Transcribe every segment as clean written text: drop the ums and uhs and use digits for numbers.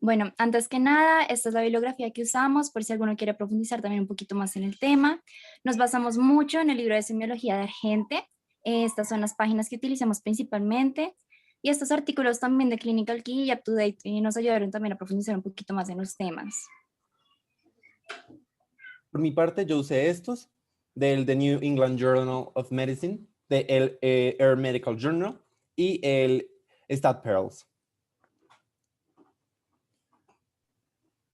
Bueno, antes que nada, esta es la bibliografía que usamos por si alguno quiere profundizar también un poquito más en el tema. Nos basamos mucho en el libro de semiología de Argente. Estas son las páginas que utilizamos principalmente. Y estos artículos también de Clinical Key y UpToDate nos ayudaron también a profundizar un poquito más en los temas. Por mi parte, yo usé estos del The New England Journal of Medicine, del Air Medical Journal y el StatPearls.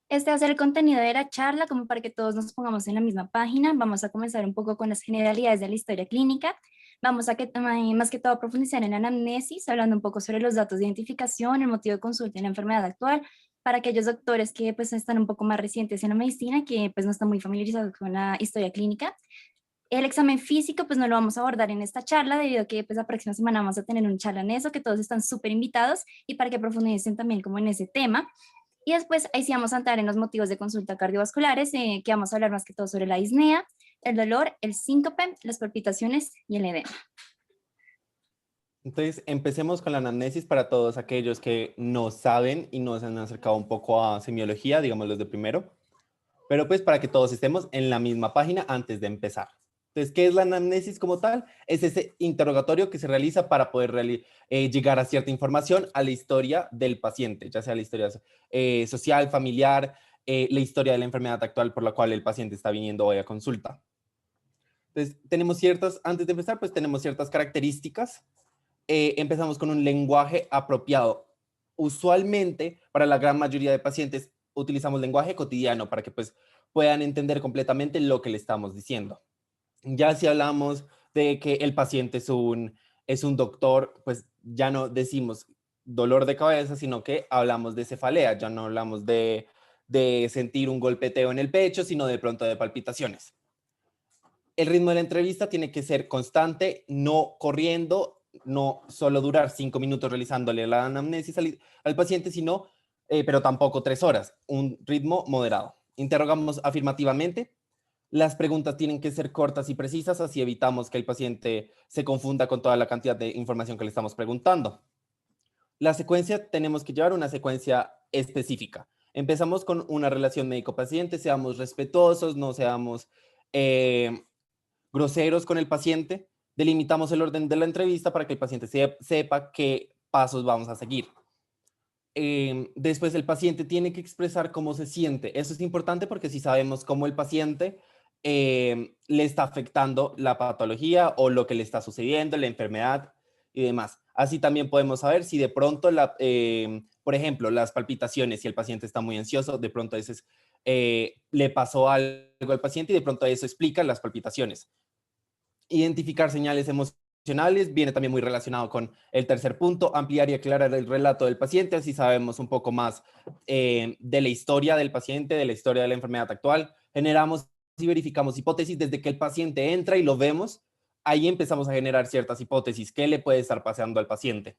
Este va a ser el contenido de la charla, como para que todos nos pongamos en la misma página. Vamos a comenzar un poco con las generalidades de la historia clínica. Vamos a más que todo profundizar en la anamnesis, hablando un poco sobre los datos de identificación, el motivo de consulta y la enfermedad actual, para aquellos doctores que pues están un poco más recientes en la medicina, que pues no están muy familiarizados con la historia clínica. El examen físico pues no lo vamos a abordar en esta charla, debido a que pues la próxima semana vamos a tener un charla en eso, que todos están súper invitados, y para que profundicen también como en ese tema. Y después ahí sí vamos a entrar en los motivos de consulta cardiovasculares, que vamos a hablar más que todo sobre la disnea, el dolor, el síncope, las palpitaciones y el edema. Entonces, empecemos con la anamnesis para todos aquellos que no saben y no se han acercado un poco a semiología, digamos los de primero, pero pues para que todos estemos en la misma página antes de empezar. Entonces, ¿qué es la anamnesis como tal? Es ese interrogatorio que se realiza para poder llegar a cierta información a la historia del paciente, ya sea la historia social, familiar, la historia de la enfermedad actual por la cual el paciente está viniendo hoy a consulta. Entonces, antes de empezar, pues tenemos ciertas características. Empezamos con un lenguaje apropiado. Usualmente, para la gran mayoría de pacientes, utilizamos lenguaje cotidiano para que pues puedan entender completamente lo que le estamos diciendo. Ya si hablamos de que el paciente es un doctor, pues ya no decimos dolor de cabeza, sino que hablamos de cefalea, ya no hablamos de sentir un golpeteo en el pecho, sino de pronto de palpitaciones. El ritmo de la entrevista tiene que ser constante, no corriendo, no solo durar 5 minutos realizándole la anamnesis al paciente, sino, pero tampoco 3 horas, un ritmo moderado. Interrogamos afirmativamente. Las preguntas tienen que ser cortas y precisas, así evitamos que el paciente se confunda con toda la cantidad de información que le estamos preguntando. La secuencia, tenemos que llevar una secuencia específica. Empezamos con una relación médico-paciente, seamos respetuosos, no seamos groseros con el paciente, delimitamos el orden de la entrevista para que el paciente sepa qué pasos vamos a seguir. Después el paciente tiene que expresar cómo se siente. Eso es importante porque si sabemos cómo el paciente le está afectando la patología o lo que le está sucediendo, la enfermedad y demás. Así también podemos saber si de pronto, por ejemplo, las palpitaciones, si el paciente está muy ansioso, de pronto le pasó algo al paciente y de pronto eso explica las palpitaciones. Identificar señales emocionales viene también muy relacionado con el tercer punto, ampliar y aclarar el relato del paciente, así sabemos un poco más de la historia del paciente, de la historia de la enfermedad actual. Generamos y verificamos hipótesis desde que el paciente entra y lo vemos, ahí empezamos a generar ciertas hipótesis. ¿Qué le puede estar pasando al paciente?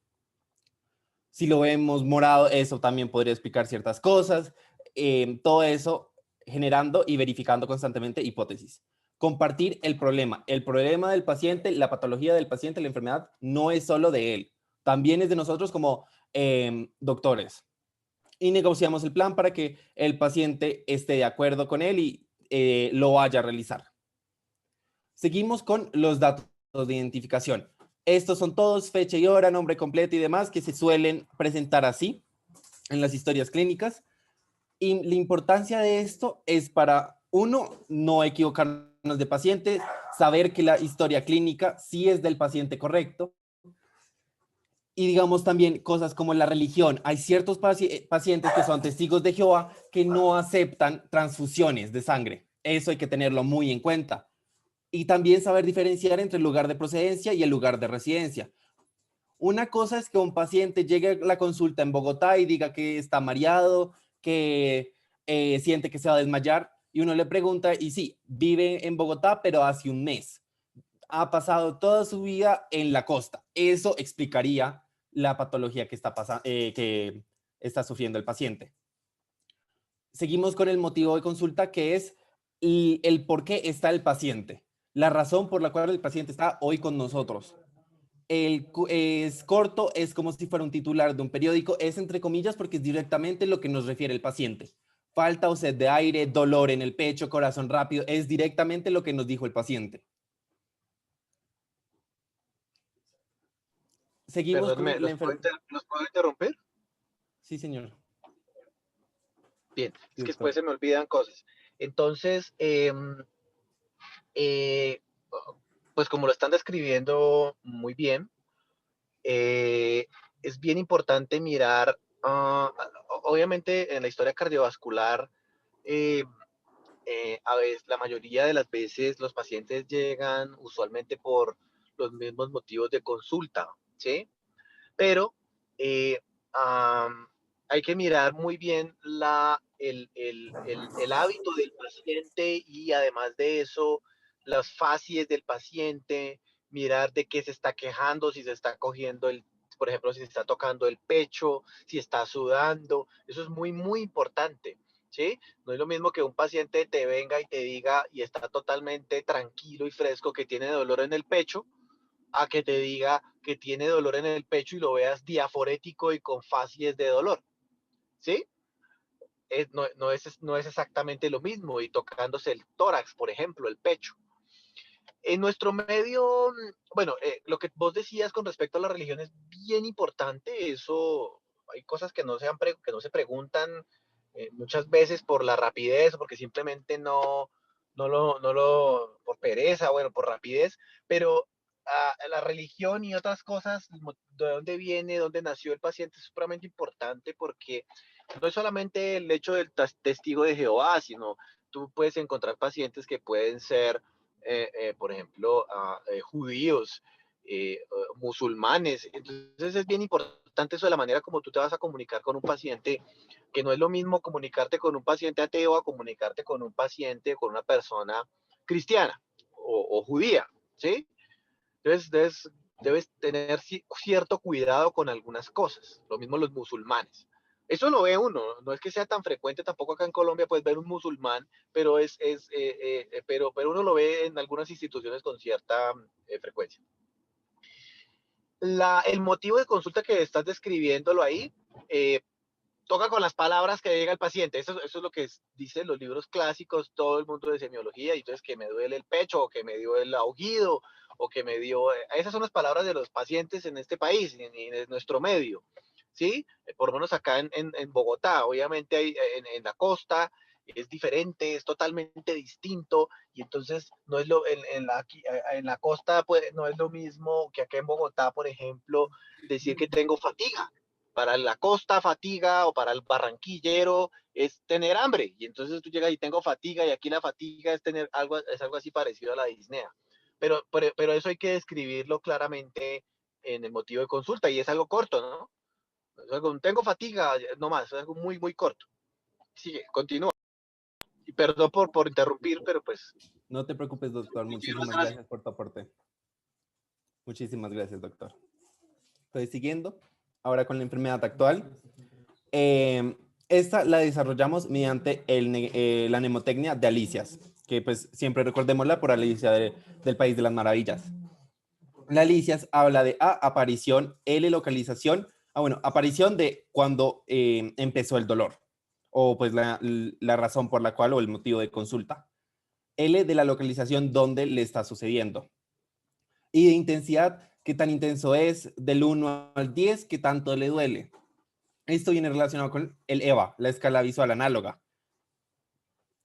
Si lo vemos morado, eso también podría explicar ciertas cosas. Todo eso generando y verificando constantemente hipótesis. Compartir el problema. El problema del paciente, la patología del paciente, la enfermedad, no es solo de él. También es de nosotros como doctores. Y negociamos el plan para que el paciente esté de acuerdo con él y lo vaya a realizar. Seguimos con los datos de identificación. Estos son todos fecha y hora, nombre completo y demás que se suelen presentar así en las historias clínicas. Y la importancia de esto es para, uno, no equivocarnos de paciente, saber que la historia clínica sí es del paciente correcto. Y digamos también cosas como la religión. Hay ciertos pacientes que son testigos de Jehová que no aceptan transfusiones de sangre. Eso hay que tenerlo muy en cuenta. Y también saber diferenciar entre el lugar de procedencia y el lugar de residencia. Una cosa es que un paciente llegue a la consulta en Bogotá y diga que está mareado, que siente que se va a desmayar, y uno le pregunta, y sí, vive en Bogotá, pero hace un mes. Ha pasado toda su vida en la costa. Eso explicaría la patología que está sufriendo el paciente. Seguimos con el motivo de consulta, que es el por qué está el paciente. La razón por la cual el paciente está hoy con nosotros. Es corto, es como si fuera un titular de un periódico, es entre comillas porque es directamente lo que nos refiere el paciente. Falta o sed de aire, dolor en el pecho, corazón rápido, es directamente lo que nos dijo el paciente. Seguimos Perdón, con la enfermedad. ¿los puedo interrumpir? Sí, señor. Bien, Sí, es que doctor. después se me olvidan cosas. Entonces, eh, pues como lo están describiendo muy bien, es bien importante mirar, obviamente en la historia cardiovascular, eh, a veces, la mayoría de las veces los pacientes llegan usualmente por los mismos motivos de consulta, ¿sí? Pero eh, am, hay que mirar muy bien el hábito del paciente y además de eso, las facies del paciente, mirar de qué se está quejando, si se está cogiendo por ejemplo, si se está tocando el pecho, si está sudando, eso es muy, muy importante. ¿Sí? No es lo mismo que un paciente te venga y te diga y está totalmente tranquilo y fresco que tiene dolor en el pecho, a que te diga que tiene dolor en el pecho y lo veas diaforético y con facies de dolor, ¿sí? No es exactamente lo mismo y tocándose el tórax, por ejemplo, el pecho. En nuestro medio, bueno, lo que vos decías con respecto a la religión es bien importante, eso, hay cosas que que no se preguntan muchas veces por la rapidez o porque simplemente por pereza, bueno, por rapidez, pero la religión y otras cosas, de dónde viene, dónde nació el paciente es supremamente importante porque no es solamente el hecho del testigo de Jehová, sino tú puedes encontrar pacientes que pueden ser, por ejemplo, judíos, musulmanes. Entonces es bien importante eso de la manera como tú te vas a comunicar con un paciente, que no es lo mismo comunicarte con un paciente ateo a comunicarte con un paciente, con una persona cristiana o judía, ¿sí? Entonces debes tener cierto cuidado con algunas cosas. Lo mismo los musulmanes. Eso lo ve uno, no es que sea tan frecuente tampoco acá en Colombia, puedes ver un musulmán, pero uno lo ve en algunas instituciones con cierta frecuencia. El motivo de consulta que estás describiéndolo ahí, toca con las palabras que diga el paciente. Eso es lo que dicen los libros clásicos, todo el mundo de semiología, y entonces que me duele el pecho, o que me dio el aullido, o que me dio... Esas son las palabras de los pacientes en este país, en nuestro medio, ¿sí? Por lo menos acá en Bogotá, obviamente en la costa es diferente, es totalmente distinto, y entonces no es en la costa pues, no es lo mismo que acá en Bogotá, por ejemplo, decir que tengo fatiga. Para la costa, fatiga, o para el barranquillero, es tener hambre. Y entonces tú llegas y tengo fatiga, y aquí la fatiga es algo así parecido a la disnea. Pero eso hay que describirlo claramente en el motivo de consulta, y es algo corto, ¿no? Tengo fatiga, no más, es algo muy, muy corto. Sigue, continúa. Y perdón por interrumpir, pero pues... No te preocupes, doctor. Muchísimas gracias por tu aporte. Muchísimas gracias, doctor. Estoy siguiendo ahora con la enfermedad actual. Esta la desarrollamos mediante la mnemotecnia de Alicias, que pues siempre recordémosla por Alicia del País de las Maravillas. La Alicias habla de A, aparición, L, localización, bueno, aparición de cuando empezó el dolor, o pues la razón por la cual o el motivo de consulta. L, de la localización donde le está sucediendo. Y de intensidad, qué tan intenso es, del 1 al 10, qué tanto le duele. Esto viene relacionado con el EVA, la escala visual análoga.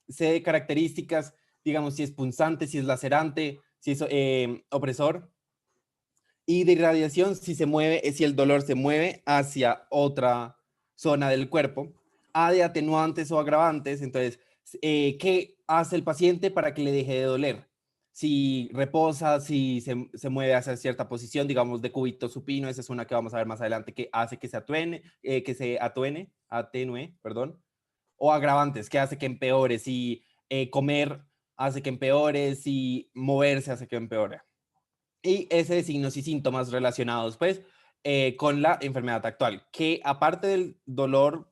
C de características, digamos, si es punzante, si es lacerante, si es opresor. Y de irradiación, si se mueve, si el dolor se mueve hacia otra zona del cuerpo. A de atenuantes o agravantes, entonces, ¿qué hace el paciente para que le deje de doler? Si reposa, si se mueve hacia cierta posición, digamos de cúbito supino, esa es una que vamos a ver más adelante, que hace que se atenúe, perdón, o agravantes, que hace que empeore, si comer hace que empeore, si moverse hace que empeore. Y ese de signos y síntomas relacionados, pues, con la enfermedad actual. Que aparte del dolor,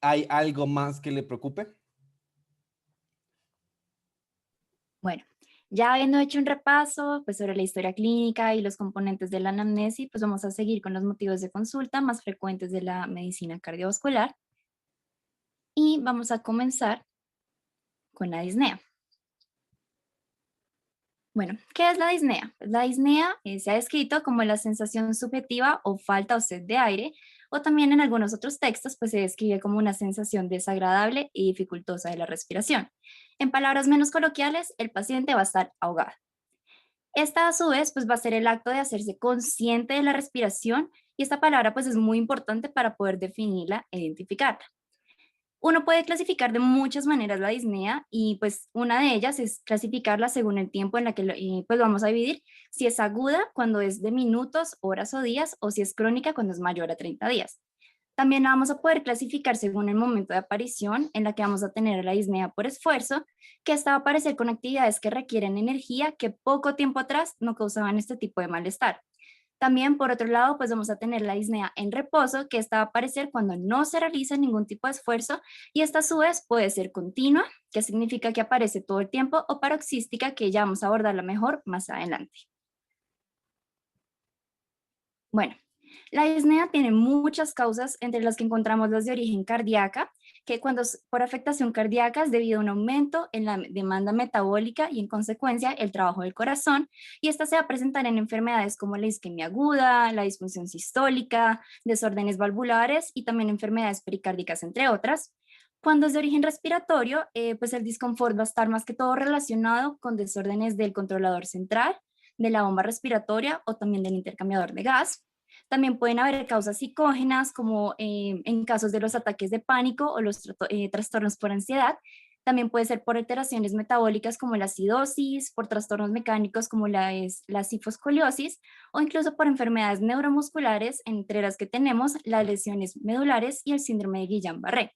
¿hay algo más que le preocupe? Bueno, Ya habiendo hecho un repaso pues, sobre la historia clínica y los componentes de la anamnesis, pues vamos a seguir con los motivos de consulta más frecuentes de la medicina cardiovascular y vamos a comenzar con la disnea. Bueno, ¿qué es la disnea? Pues la disnea se ha descrito como la sensación subjetiva o falta o sed de aire, o también en algunos otros textos pues se describe como una sensación desagradable y dificultosa de la respiración. En palabras menos coloquiales, el paciente va a estar ahogado. Esta a su vez pues va a ser el acto de hacerse consciente de la respiración y esta palabra pues es muy importante para poder definirla e identificarla. Uno puede clasificar de muchas maneras la disnea y pues una de ellas es clasificarla según el tiempo en la que pues vamos a dividir, si es aguda cuando es de minutos, horas o días o si es crónica cuando es mayor a 30 días. También la vamos a poder clasificar según el momento de aparición en la que vamos a tener la disnea por esfuerzo, que esta va a aparecer con actividades que requieren energía que poco tiempo atrás no causaban este tipo de malestar. También, por otro lado, pues vamos a tener la disnea en reposo, que esta va a aparecer cuando no se realiza ningún tipo de esfuerzo, y esta a su vez puede ser continua, que significa que aparece todo el tiempo, o paroxística, que ya vamos a abordarla mejor más adelante. Bueno, la disnea tiene muchas causas, entre las que encontramos las de origen cardíaca, que cuando es por afectación cardíaca es debido a un aumento en la demanda metabólica y en consecuencia el trabajo del corazón, y esta se va a presentar en enfermedades como la isquemia aguda, la disfunción sistólica, desórdenes valvulares y también enfermedades pericárdicas, entre otras. Cuando es de origen respiratorio, pues el disconfort va a estar más que todo relacionado con desórdenes del controlador central, de la bomba respiratoria o también del intercambiador de gas. También pueden haber causas psicógenas, como en casos de los ataques de pánico o los trastornos por ansiedad. También puede ser por alteraciones metabólicas como la acidosis, por trastornos mecánicos como la cifoscoliosis o incluso por enfermedades neuromusculares, entre las que tenemos las lesiones medulares y el síndrome de Guillain-Barré.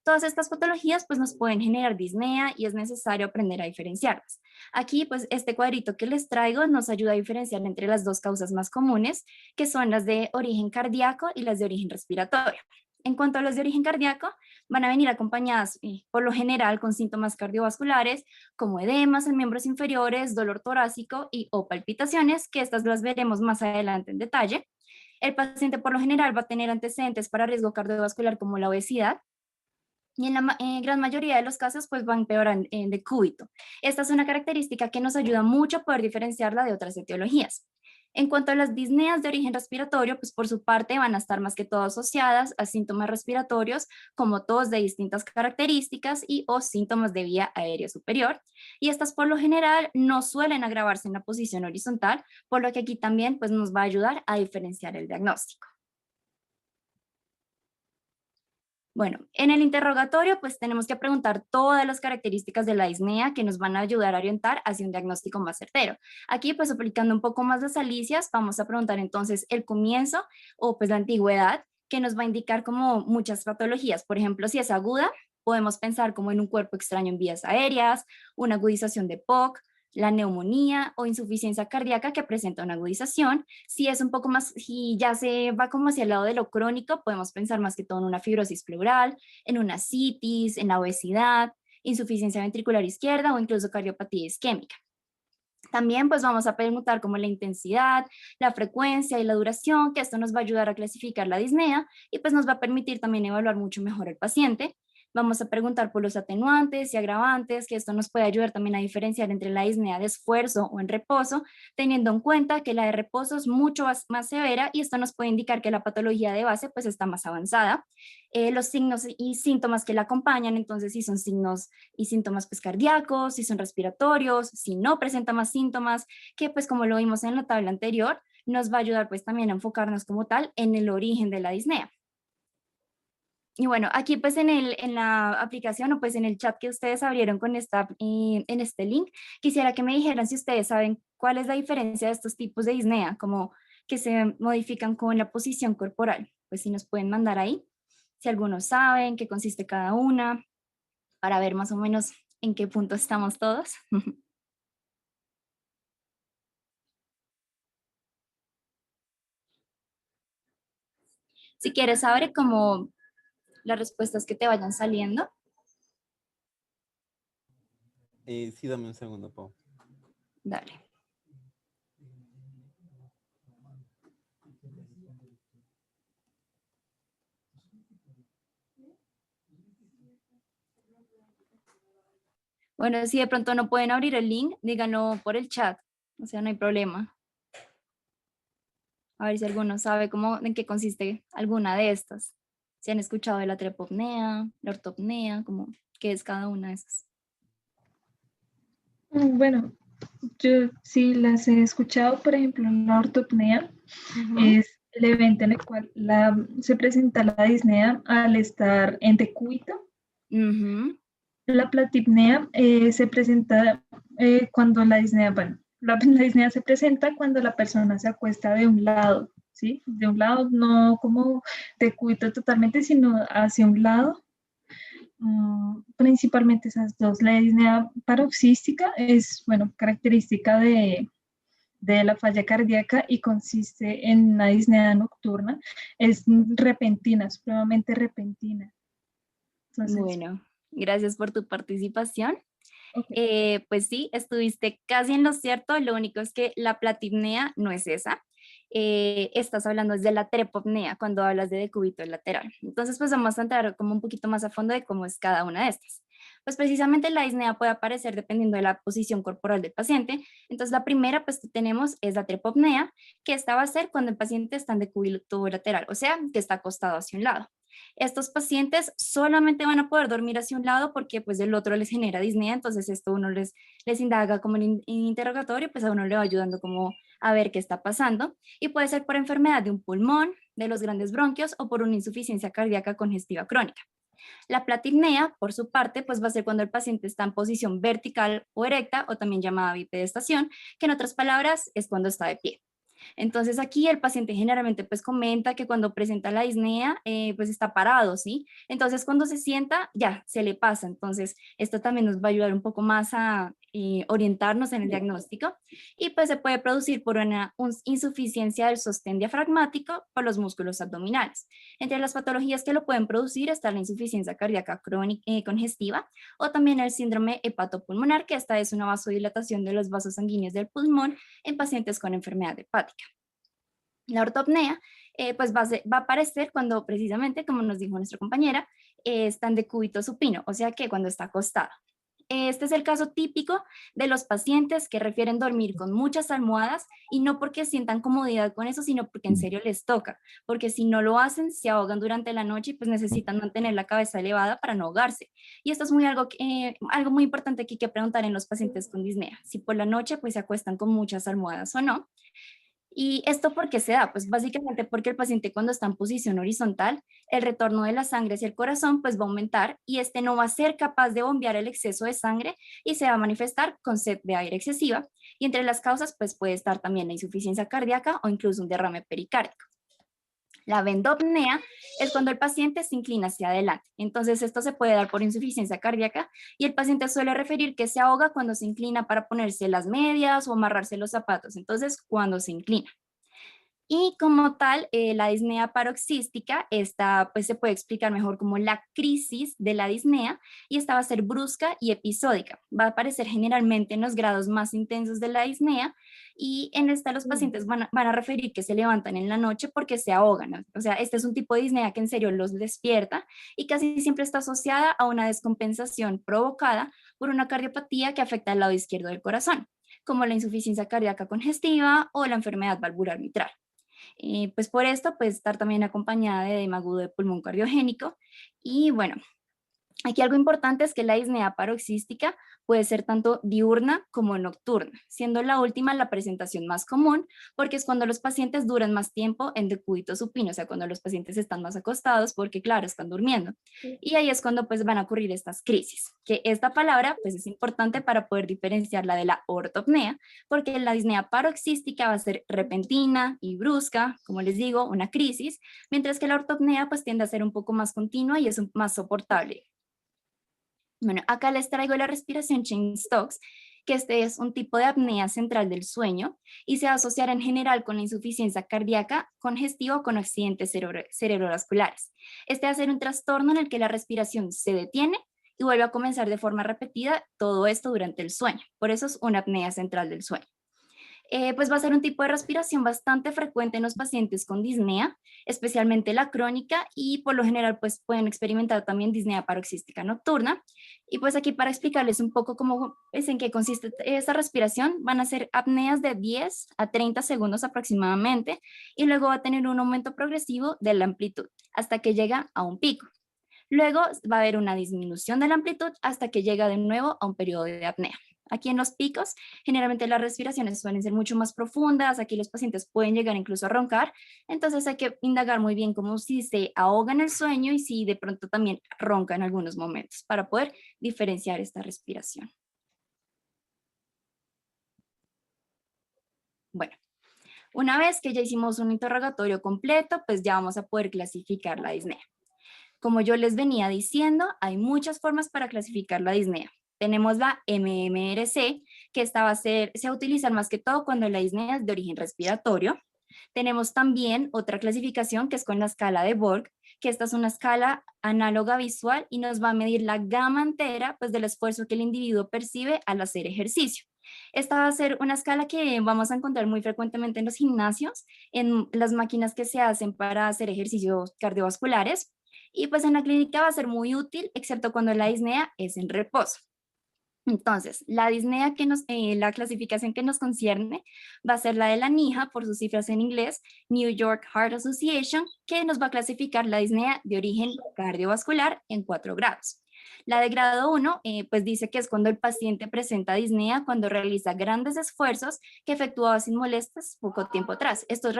Todas estas patologías pues nos pueden generar disnea y es necesario aprender a diferenciarlas. Aquí pues este cuadrito que les traigo nos ayuda a diferenciar entre las dos causas más comunes, que son las de origen cardíaco y las de origen respiratorio. En cuanto a las de origen cardíaco, van a venir acompañadas por lo general con síntomas cardiovasculares como edemas en miembros inferiores, dolor torácico y o palpitaciones, que estas las veremos más adelante en detalle. El paciente por lo general va a tener antecedentes para riesgo cardiovascular como la obesidad, y en la gran mayoría de los casos pues van peor en decúbito. Esta es una característica que nos ayuda mucho a poder diferenciarla de otras etiologías. En cuanto a las disneas de origen respiratorio, pues por su parte van a estar más que todo asociadas a síntomas respiratorios como tos de distintas características y o síntomas de vía aérea superior. Y estas por lo general no suelen agravarse en la posición horizontal, por lo que aquí también pues nos va a ayudar a diferenciar el diagnóstico. Bueno, en el interrogatorio pues tenemos que preguntar todas las características de la disnea que nos van a ayudar a orientar hacia un diagnóstico más certero. Aquí pues aplicando un poco más las alicias, vamos a preguntar entonces el comienzo o pues la antigüedad, que nos va a indicar como muchas patologías. Por ejemplo, si es aguda, podemos pensar como en un cuerpo extraño en vías aéreas, una agudización de POC, la neumonía o insuficiencia cardíaca que presenta una agudización. Si es un poco más, si ya se va como hacia el lado de lo crónico, podemos pensar más que todo en una fibrosis pleural, en una citis, en la obesidad, insuficiencia ventricular izquierda o incluso cardiopatía isquémica. También pues vamos a preguntar como la intensidad, la frecuencia y la duración, que esto nos va a ayudar a clasificar la disnea y pues nos va a permitir también evaluar mucho mejor al paciente. Vamos a preguntar por los atenuantes y agravantes, que esto nos puede ayudar también a diferenciar entre la disnea de esfuerzo o en reposo, teniendo en cuenta que la de reposo es mucho más severa y esto nos puede indicar que la patología de base pues está más avanzada. Los signos y síntomas que la acompañan, entonces si son signos y síntomas pues cardíacos, si son respiratorios, si no presenta más síntomas, que pues como lo vimos en la tabla anterior, nos va a ayudar pues también a enfocarnos como tal en el origen de la disnea. Y bueno, aquí pues en la aplicación o pues en el chat que ustedes abrieron con en este link, quisiera que me dijeran si ustedes saben cuál es la diferencia de estos tipos de disnea, como que se modifican con la posición corporal. Pues si nos pueden mandar ahí, si algunos saben qué consiste cada una, para ver más o menos en qué punto estamos todos. Si quieres saber como las respuestas que te vayan saliendo. Sí, dame un segundo, Pau. Dale. Bueno, si de pronto no pueden abrir el link, díganlo por el chat, o sea, no hay problema. A ver si alguno sabe cómo, en qué consiste alguna de estas. Si han escuchado de la trepopnea, la ortopnea, como qué es cada una de esas. Bueno, yo sí las he escuchado, por ejemplo, la ortopnea es el evento en el cual se presenta la disnea al estar en decúbito. La platipnea se presenta cuando la disnea, bueno, la disnea se presenta cuando la persona se acuesta de un lado, ¿sí? De un lado, no como decúbito totalmente, sino hacia un lado. Principalmente esas dos. La disnea paroxística es, bueno, característica de la falla cardíaca y consiste en una disnea nocturna. Es repentina, supremamente repentina. Entonces, bueno, gracias por tu participación. Okay. Pues sí, estuviste casi en lo cierto, lo único es que la platipnea no es esa. Estás hablando de la trepopnea cuando hablas de decúbito lateral. Entonces, pues vamos a entrar como un poquito más a fondo de cómo es cada una de estas. Pues precisamente la disnea puede aparecer dependiendo de la posición corporal del paciente. Entonces, la primera pues que tenemos es la trepopnea, que esta va a ser cuando el paciente está en decúbito lateral, o sea, que está acostado hacia un lado. Estos pacientes solamente van a poder dormir hacia un lado porque pues del otro les genera disnea, entonces esto uno les indaga como en interrogatorio, pues a uno le va ayudando como a ver qué está pasando, y puede ser por enfermedad de un pulmón, de los grandes bronquios o por una insuficiencia cardíaca congestiva crónica. La platipnea, por su parte, pues va a ser cuando el paciente está en posición vertical o erecta, o también llamada bipedestación, que en otras palabras es cuando está de pie. Entonces aquí el paciente generalmente pues comenta que cuando presenta la disnea pues está parado, ¿sí? Entonces cuando se sienta ya se le pasa, entonces esto también nos va a ayudar un poco más a orientarnos en el diagnóstico, y pues se puede producir por una insuficiencia del sostén diafragmático por los músculos abdominales. Entre las patologías que lo pueden producir está la insuficiencia cardíaca crónica congestiva o también el síndrome hepatopulmonar, que esta es una vasodilatación de los vasos sanguíneos del pulmón en pacientes con enfermedad hepática. La ortopnea pues va a aparecer cuando precisamente, como nos dijo nuestra compañera, está en decúbito supino, o sea que cuando está acostado. Este es el caso típico de los pacientes que refieren dormir con muchas almohadas, y no porque sientan comodidad con eso, sino porque en serio les toca, porque si no lo hacen se ahogan durante la noche y pues necesitan mantener la cabeza elevada para no ahogarse. Y esto es algo muy importante que hay que preguntar en los pacientes con disnea, si por la noche pues se acuestan con muchas almohadas o no. ¿Y esto por qué se da? Pues básicamente porque el paciente cuando está en posición horizontal, el retorno de la sangre hacia el corazón pues va a aumentar, y este no va a ser capaz de bombear el exceso de sangre y se va a manifestar con sed de aire excesiva. Y entre las causas pues puede estar también la insuficiencia cardíaca o incluso un derrame pericárdico. La vendopnea es cuando el paciente se inclina hacia adelante. Entonces esto se puede dar por insuficiencia cardíaca, y el paciente suele referir que se ahoga cuando se inclina para ponerse las medias o amarrarse los zapatos. Entonces cuando se inclina. Y como tal, la disnea paroxística, esta pues se puede explicar mejor como la crisis de la disnea, y esta va a ser brusca y episódica. Va a aparecer generalmente en los grados más intensos de la disnea, y en esta los pacientes van a referir que se levantan en la noche porque se ahogan, ¿no? O sea, este es un tipo de disnea que en serio los despierta y casi siempre está asociada a una descompensación provocada por una cardiopatía que afecta al lado izquierdo del corazón, como la insuficiencia cardíaca congestiva o la enfermedad valvular mitral. Pues por esto puede estar también acompañada de edema agudo de pulmón cardiogénico. Y bueno, aquí algo importante es que la disnea paroxística puede ser tanto diurna como nocturna, siendo la última la presentación más común, porque es cuando los pacientes duran más tiempo en decúbito supino, o sea, cuando los pacientes están más acostados porque, claro, están durmiendo. Y ahí es cuando pues van a ocurrir estas crisis, que esta palabra pues es importante para poder diferenciarla de la ortopnea, porque la disnea paroxística va a ser repentina y brusca, como les digo, una crisis, mientras que la ortopnea pues tiende a ser un poco más continua y es más soportable. Bueno, acá les traigo la respiración Cheyne-Stokes, que este es un tipo de apnea central del sueño y se va a asociar en general con la insuficiencia cardíaca congestiva o con accidentes cerebrovasculares. Este va a ser un trastorno en el que la respiración se detiene y vuelve a comenzar de forma repetida, todo esto durante el sueño. Por eso es una apnea central del sueño. Pues va a ser un tipo de respiración bastante frecuente en los pacientes con disnea, especialmente la crónica, y por lo general pues pueden experimentar también disnea paroxística nocturna. Y pues aquí para explicarles un poco cómo es en qué consiste esta respiración, van a ser apneas de 10 a 30 segundos aproximadamente, y luego va a tener un aumento progresivo de la amplitud hasta que llega a un pico. Luego va a haber una disminución de la amplitud hasta que llega de nuevo a un periodo de apnea. Aquí en los picos, generalmente las respiraciones suelen ser mucho más profundas, aquí los pacientes pueden llegar incluso a roncar, entonces hay que indagar muy bien cómo si se ahoga en el sueño y si de pronto también ronca en algunos momentos para poder diferenciar esta respiración. Bueno, una vez que ya hicimos un interrogatorio completo, pues ya vamos a poder clasificar la disnea. Como yo les venía diciendo, hay muchas formas para clasificar la disnea. Tenemos la MMRC, que esta va a se utiliza más que todo cuando la disnea es de origen respiratorio. Tenemos también otra clasificación que es con la escala de Borg, que esta es una escala análoga visual y nos va a medir la gama entera pues, del esfuerzo que el individuo percibe al hacer ejercicio. Esta va a ser una escala que vamos a encontrar muy frecuentemente en los gimnasios, en las máquinas que se hacen para hacer ejercicios cardiovasculares, y pues en la clínica va a ser muy útil, excepto cuando la disnea es en reposo. Entonces, la disnea la clasificación que nos concierne va a ser la de la NIHA, por sus cifras en inglés, New York Heart Association, que nos va a clasificar la disnea de origen cardiovascular en 4 grados. La de grado 1, pues dice que es cuando el paciente presenta disnea cuando realiza grandes esfuerzos que efectuaba sin molestias poco tiempo atrás. Estos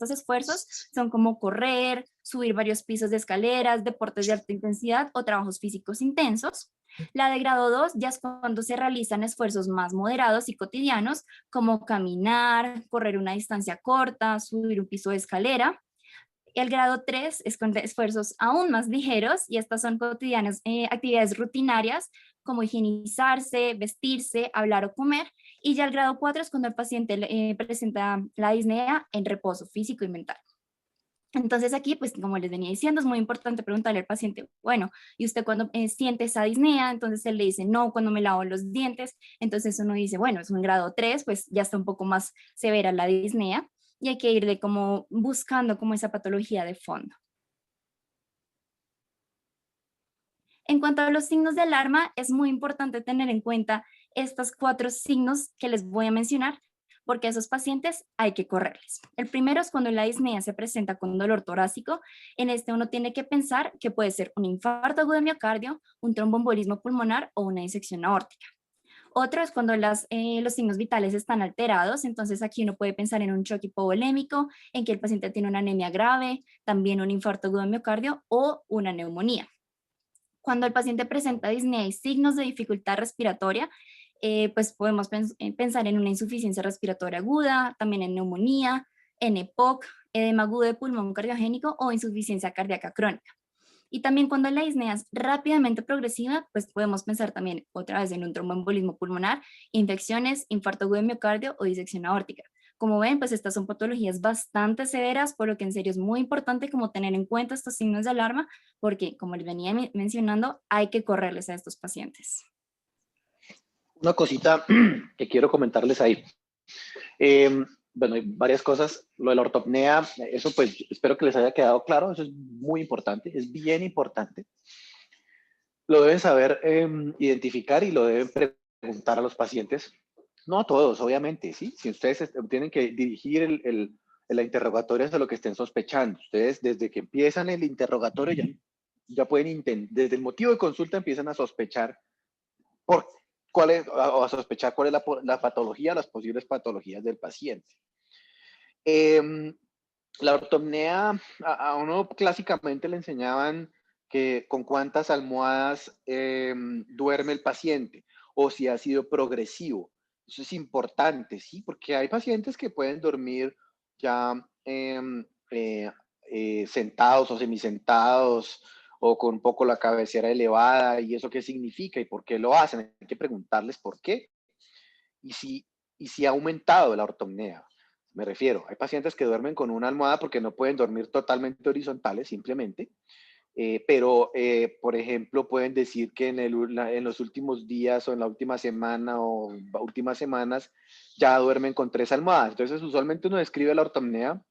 esfuerzos son como correr, subir varios pisos de escaleras, deportes de alta intensidad o trabajos físicos intensos. La de grado 2 ya es cuando se realizan esfuerzos más moderados y cotidianos, como caminar, correr una distancia corta, subir un piso de escalera. El grado 3 es con esfuerzos aún más ligeros y estas son cotidianas, actividades rutinarias como higienizarse, vestirse, hablar o comer. Y ya el grado 4 es cuando el paciente presenta la disnea en reposo físico y mental. Entonces aquí, pues como les venía diciendo, es muy importante preguntarle al paciente, bueno, ¿y usted cuándo siente esa disnea? Entonces él le dice, no, cuando me lavo los dientes. Entonces uno dice, bueno, es un grado 3, pues ya está un poco más severa la disnea y hay que irle como buscando como esa patología de fondo. En cuanto a los signos de alarma, es muy importante tener en cuenta estos 4 signos que les voy a mencionar, porque a esos pacientes hay que correrles. El primero es cuando la disnea se presenta con dolor torácico. En este uno tiene que pensar que puede ser un infarto agudo de miocardio, un tromboembolismo pulmonar o una disección aórtica. Otro es cuando los signos vitales están alterados, entonces aquí uno puede pensar en un choque hipovolémico, en que el paciente tiene una anemia grave, también un infarto agudo de miocardio o una neumonía. Cuando el paciente presenta disnea y signos de dificultad respiratoria, pues podemos pensar en una insuficiencia respiratoria aguda, también en neumonía, en EPOC, edema agudo de pulmón cardiogénico o insuficiencia cardíaca crónica. Y también cuando la disnea es rápidamente progresiva, pues podemos pensar también otra vez en un tromboembolismo pulmonar, infecciones, infarto agudo de miocardio o disección aórtica. Como ven, pues estas son patologías bastante severas, por lo que en serio es muy importante como tener en cuenta estos signos de alarma, porque como les venía mencionando, hay que correrles a estos pacientes. Una cosita que quiero comentarles ahí. Bueno, hay varias cosas. Lo de la ortopnea, eso pues espero que les haya quedado claro. Eso es muy importante, es bien importante. Lo deben saber identificar y lo deben preguntar a los pacientes. No a todos, obviamente, ¿sí? Si ustedes tienen que dirigir el interrogatorio hacia lo que estén sospechando. Ustedes desde que empiezan el interrogatorio ya pueden, desde el motivo de consulta empiezan a sospechar o a sospechar cuál es la patología, las posibles patologías del paciente. La ortopnea, a uno clásicamente le enseñaban que con cuántas almohadas duerme el paciente o si ha sido progresivo. Eso es importante, ¿sí? Porque hay pacientes que pueden dormir ya sentados o semisentados o con un poco la cabecera elevada. ¿Y eso qué significa y por qué lo hacen? Hay que preguntarles por qué. Y si ha aumentado la ortopnea. Me refiero, hay pacientes que duermen con una almohada porque no pueden dormir totalmente horizontales, simplemente. pero, por ejemplo, pueden decir que en los últimos días o en la última semana o últimas semanas ya duermen con 3 almohadas. Entonces, usualmente uno describe la ortopnea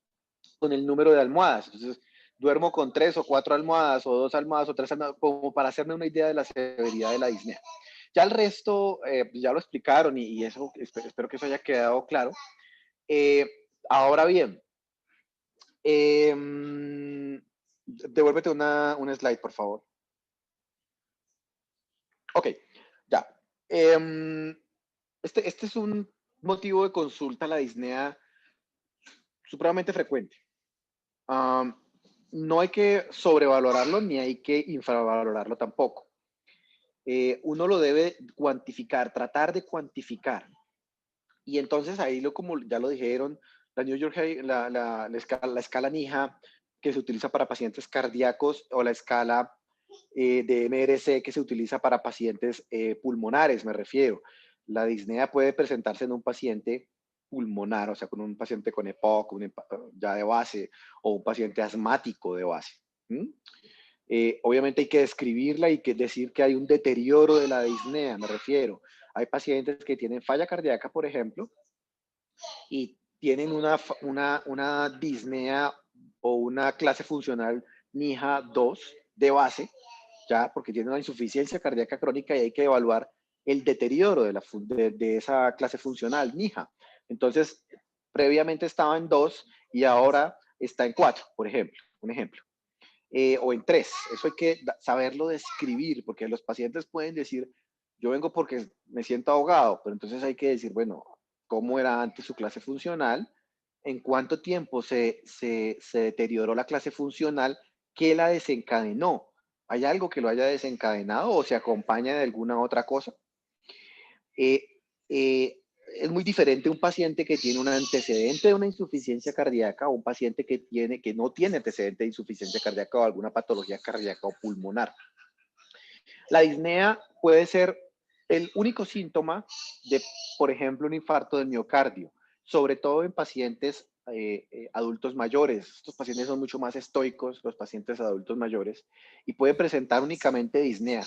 con el número de almohadas. Entonces, duermo con 3 o 4 almohadas o 2 almohadas o 3 almohadas, como para hacerme una idea de la severidad de la disnea. Ya el resto, ya lo explicaron y eso, espero que eso haya quedado claro. Ahora bien, devuélvete un slide, por favor. Ok, ya. Este es un motivo de consulta a la disnea supremamente frecuente. No hay que sobrevalorarlo ni hay que infravalorarlo tampoco. Uno lo debe cuantificar, tratar de cuantificar. Y entonces ahí, como ya lo dijeron, la New York, la escala NIHA, que se utiliza para pacientes cardíacos, o la escala de MRC, que se utiliza para pacientes pulmonares, me refiero. La disnea puede presentarse en un paciente pulmonar, o sea, con un paciente con EPOC, ya de base, o un paciente asmático de base. Obviamente hay que describirla y que decir que hay un deterioro de la disnea, me refiero. Hay pacientes que tienen falla cardíaca, por ejemplo, y tienen una disnea o una clase funcional NIHA 2 de base, ya porque tienen una insuficiencia cardíaca crónica y hay que evaluar el deterioro de esa clase funcional NIHA. Entonces, previamente estaba en 2 y ahora está en 4, por ejemplo, un ejemplo. O en 3. Eso hay que saberlo describir, porque los pacientes pueden decir, yo vengo porque me siento ahogado, pero entonces hay que decir, bueno, ¿cómo era antes su clase funcional? ¿En cuánto tiempo se deterioró la clase funcional? ¿Qué la desencadenó? ¿Hay algo que lo haya desencadenado o se acompaña de alguna otra cosa? Es muy diferente un paciente que tiene un antecedente de una insuficiencia cardíaca o un paciente que no tiene antecedente de insuficiencia cardíaca o alguna patología cardíaca o pulmonar. La disnea puede ser el único síntoma de, por ejemplo, un infarto del miocardio, sobre todo en pacientes adultos mayores. Estos pacientes son mucho más estoicos, los pacientes adultos mayores, y pueden presentar únicamente disnea.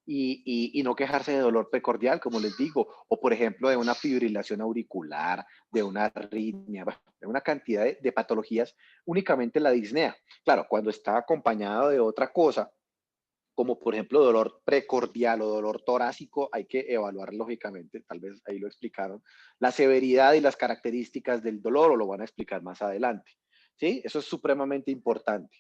Y no quejarse de dolor precordial, como les digo, o por ejemplo de una fibrilación auricular, de una arritmia, de una cantidad de patologías, únicamente la disnea. Claro, cuando está acompañado de otra cosa, como por ejemplo dolor precordial o dolor torácico, hay que evaluar lógicamente, tal vez ahí lo explicaron, la severidad y las características del dolor, o lo van a explicar más adelante. ¿Sí? Eso es supremamente importante.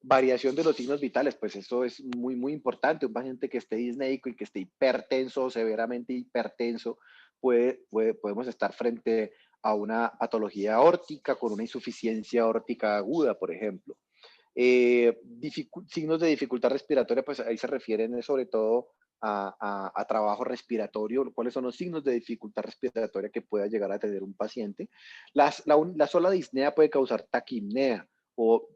Variación de los signos vitales, pues eso es muy, muy importante. Un paciente que esté disneico y que esté hipertenso, severamente hipertenso, podemos estar frente a una patología aórtica con una insuficiencia aórtica aguda, por ejemplo. Signos de dificultad respiratoria, pues ahí se refieren sobre todo a trabajo respiratorio, cuáles son los signos de dificultad respiratoria que pueda llegar a tener un paciente. La sola disnea puede causar taquipnea o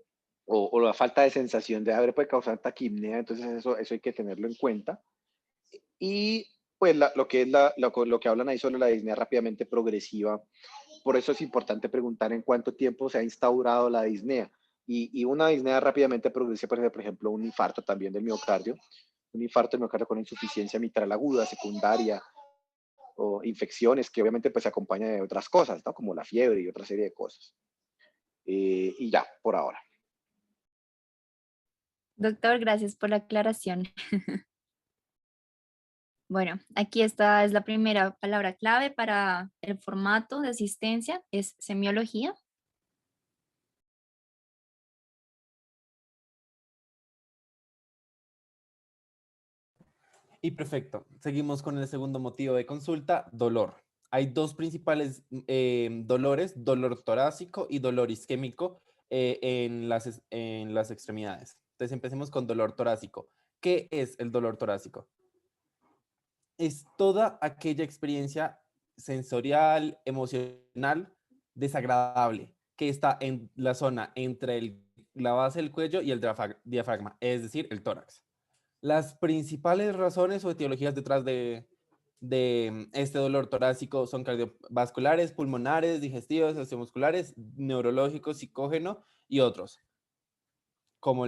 la falta de sensación de hambre puede causar taquipnea, entonces eso hay que tenerlo en cuenta. Y pues lo que hablan ahí sobre la disnea rápidamente progresiva, por eso es importante preguntar en cuánto tiempo se ha instaurado la disnea. Y una disnea rápidamente progresiva, por ejemplo, un infarto también del miocardio, un infarto del miocardio con insuficiencia mitral aguda, secundaria, o infecciones que obviamente pues se acompañan de otras cosas, ¿no? Como la fiebre y otra serie de cosas. Y ya, por ahora. Doctor, gracias por la aclaración. Bueno, aquí esta es la primera palabra clave para el formato de asistencia, es semiología. Y perfecto. Seguimos con el segundo motivo de consulta, dolor. Hay dos principales dolores, dolor torácico y dolor isquémico en las extremidades. Entonces empecemos con dolor torácico. ¿Qué es el dolor torácico? Es toda aquella experiencia sensorial, emocional, desagradable, que está en la zona entre la base del cuello y el diafragma, es decir, el tórax. Las principales razones o etiologías detrás de este dolor torácico son cardiovasculares, pulmonares, digestivos, osteomusculares, neurológicos, psicógeno y otros. Como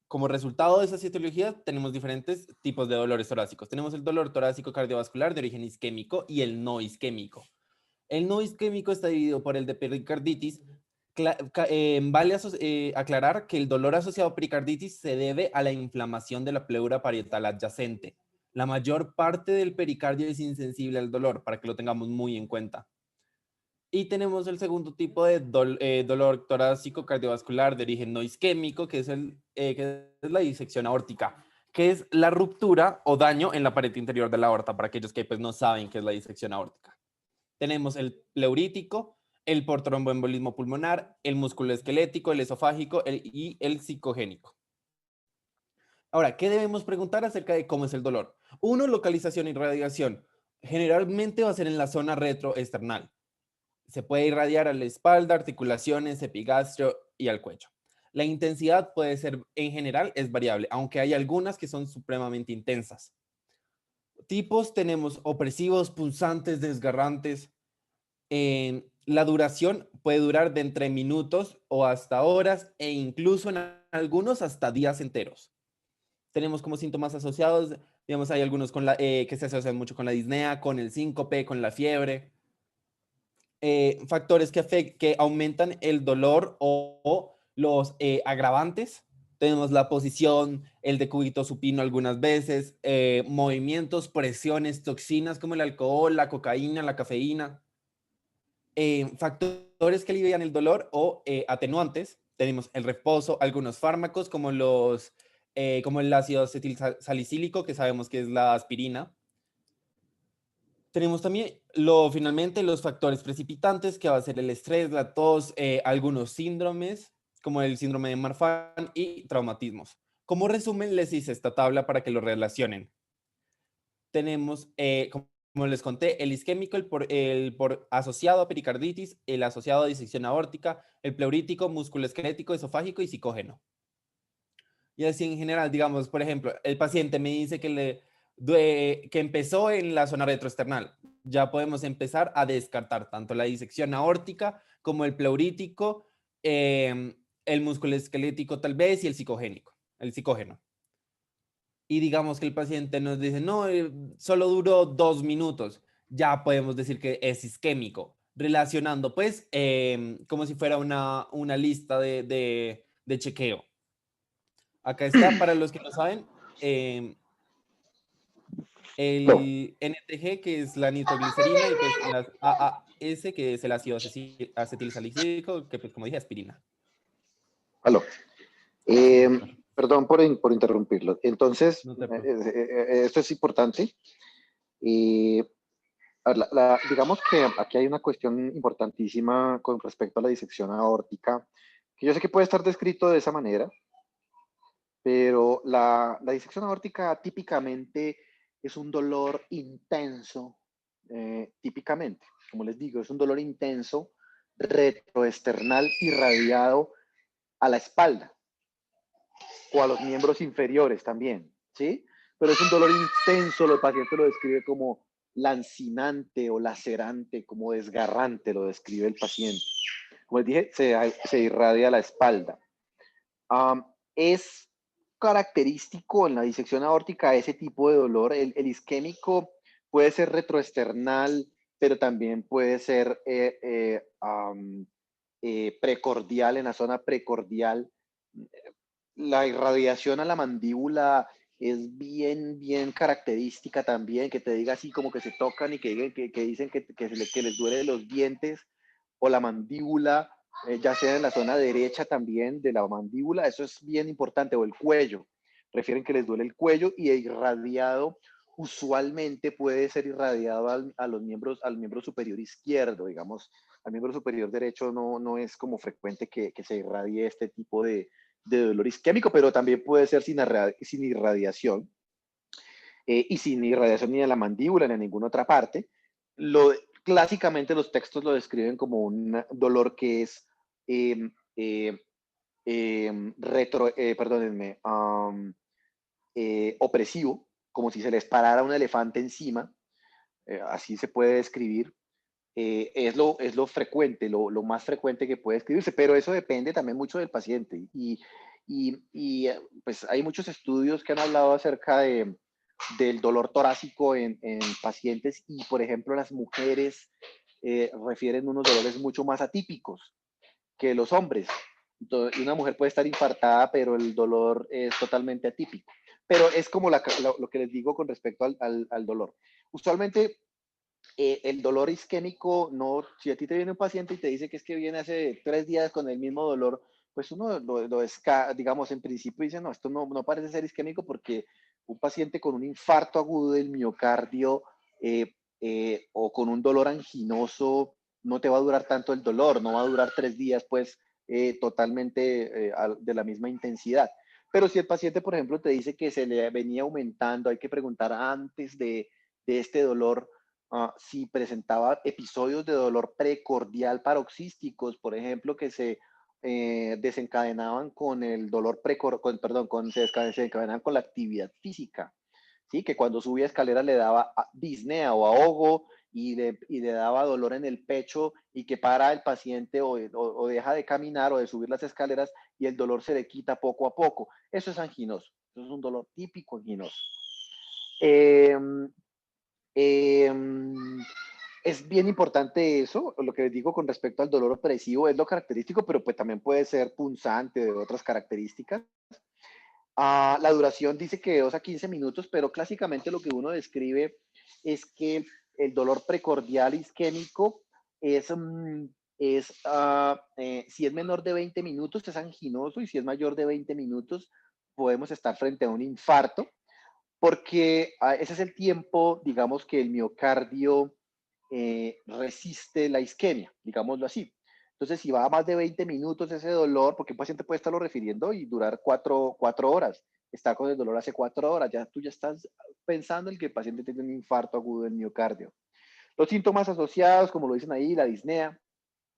como resultado de esas etiologías, tenemos diferentes tipos de dolores torácicos. Tenemos el dolor torácico cardiovascular de origen isquémico y el no isquémico. El no isquémico está dividido por el de pericarditis. Vale aclarar que el dolor asociado a pericarditis se debe a la inflamación de la pleura parietal adyacente. La mayor parte del pericardio es insensible al dolor, para que lo tengamos muy en cuenta. Y tenemos el segundo tipo de dolor torácico cardiovascular de origen no isquémico, que es la disección aórtica, que es la ruptura o daño en la pared interior de la aorta, para aquellos que pues, no saben qué es la disección aórtica. Tenemos el pleurítico, el por tromboembolismo pulmonar, el músculo esquelético, el esofágico y el psicogénico. Ahora, ¿qué debemos preguntar acerca de cómo es el dolor? Uno, localización y irradiación. Generalmente va a ser en la zona retroesternal. Se puede irradiar a la espalda, articulaciones, epigastrio y al cuello. La intensidad puede ser, en general, es variable, aunque hay algunas que son supremamente intensas. Tipos tenemos opresivos, punzantes, desgarrantes. La duración puede durar de entre minutos o hasta horas e incluso en algunos hasta días enteros. Tenemos como síntomas asociados, digamos, hay algunos que se asocian mucho con la disnea, con el síncope, con la fiebre. Factores que aumentan el dolor o los agravantes. Tenemos la posición, el decúbito supino algunas veces, movimientos, presiones, toxinas como el alcohol, la cocaína, la cafeína. Factores que alivian el dolor o atenuantes. Tenemos el reposo, algunos fármacos como el ácido acetilsalicílico, que sabemos que es la aspirina. Tenemos también, finalmente, los factores precipitantes, que va a ser el estrés, la tos, algunos síndromes, como el síndrome de Marfan y traumatismos. Como resumen, les hice esta tabla para que lo relacionen. Tenemos, como les conté, el isquémico, el por asociado a pericarditis, el asociado a disección aórtica, el pleurítico, musculoesquelético, esofágico y psicógeno. Y así en general, digamos, por ejemplo, el paciente me dice que empezó en la zona retroesternal. Ya podemos empezar a descartar tanto la disección aórtica como el pleurítico, el músculo esquelético tal vez y el psicógeno. Y digamos que el paciente nos dice, no, solo duró 2 minutos. Ya podemos decir que es isquémico, relacionando pues como si fuera una lista de chequeo. Acá está, para los que no saben, el NTG, que es la nitroglicerina, y pues las AAS, que es el ácido acetilsalicílico, que pues como dije, aspirina. Aló. Perdón por interrumpirlo. Entonces, No te preocupes. esto es importante. Digamos que aquí hay una cuestión importantísima con respecto a la disección aórtica, que yo sé que puede estar descrito de esa manera, pero la disección aórtica típicamente es un dolor intenso, típicamente, como les digo, es un dolor intenso, retroesternal, irradiado a la espalda o a los miembros inferiores también, ¿sí? Pero es un dolor intenso, el paciente lo describe como lancinante o lacerante, como desgarrante, lo describe el paciente. Como les dije, se irradia a la espalda. Es característico en la disección aórtica ese tipo de dolor. El isquémico puede ser retroesternal, pero también puede ser precordial, en la zona precordial. La irradiación a la mandíbula es bien característica también, que te diga así como que se tocan y que dicen que les duele los dientes o la mandíbula, ya sea en la zona derecha también de la mandíbula, eso es bien importante, o el cuello, refieren que les duele el cuello, y irradiado usualmente puede ser irradiado al miembro superior izquierdo, digamos, al miembro superior derecho no es como frecuente que se irradie este tipo de dolor isquémico, pero también puede ser sin irradiación, y sin irradiación ni en la mandíbula ni en ninguna otra parte. Clásicamente los textos lo describen como un dolor que es opresivo, como si se les parara un elefante encima, así se puede describir. Es lo frecuente, lo más frecuente que puede escribirse, pero eso depende también mucho del paciente. Y Pues hay muchos estudios que han hablado acerca del dolor torácico en pacientes y, por ejemplo, las mujeres refieren unos dolores mucho más atípicos que los hombres. Entonces, una mujer puede estar infartada, pero el dolor es totalmente atípico. Pero es como lo que les digo con respecto al dolor. Usualmente, el dolor isquémico, no, si a ti te viene un paciente y te dice que es que viene hace 3 días con el mismo dolor, pues uno digamos, en principio dice, no, esto no parece ser isquémico porque un paciente con un infarto agudo del miocardio o con un dolor anginoso, no te va a durar tanto el dolor, no va a durar 3 días, pues, totalmente de la misma intensidad. Pero si el paciente, por ejemplo, te dice que se le venía aumentando, hay que preguntar antes de este dolor, si presentaba episodios de dolor precordial paroxísticos, por ejemplo, que se desencadenaban con el dolor se desencadenaban con la actividad física, ¿sí? Que cuando subía escaleras le daba disnea o ahogo y le daba dolor en el pecho y que para el paciente o deja de caminar o de subir las escaleras y el dolor se le quita poco a poco. Eso es anginoso, eso es un dolor típico anginoso. Eh, eh, es bien importante eso, lo que les digo con respecto al dolor opresivo, es lo característico, pero pues también puede ser punzante de otras características. La duración dice que de 2 a 15 minutos, pero clásicamente lo que uno describe es que el dolor precordial isquémico es, si es menor de 20 minutos es anginoso y si es mayor de 20 minutos podemos estar frente a un infarto porque ese es el tiempo, digamos, que el miocardio resiste la isquemia, digámoslo así. Entonces, si va a más de 20 minutos ese dolor, porque un paciente puede estarlo refiriendo y durar 4 horas, está con el dolor hace 4 horas, ya tú ya estás pensando en que el paciente tiene un infarto agudo del miocardio. Los síntomas asociados, como lo dicen ahí, la disnea,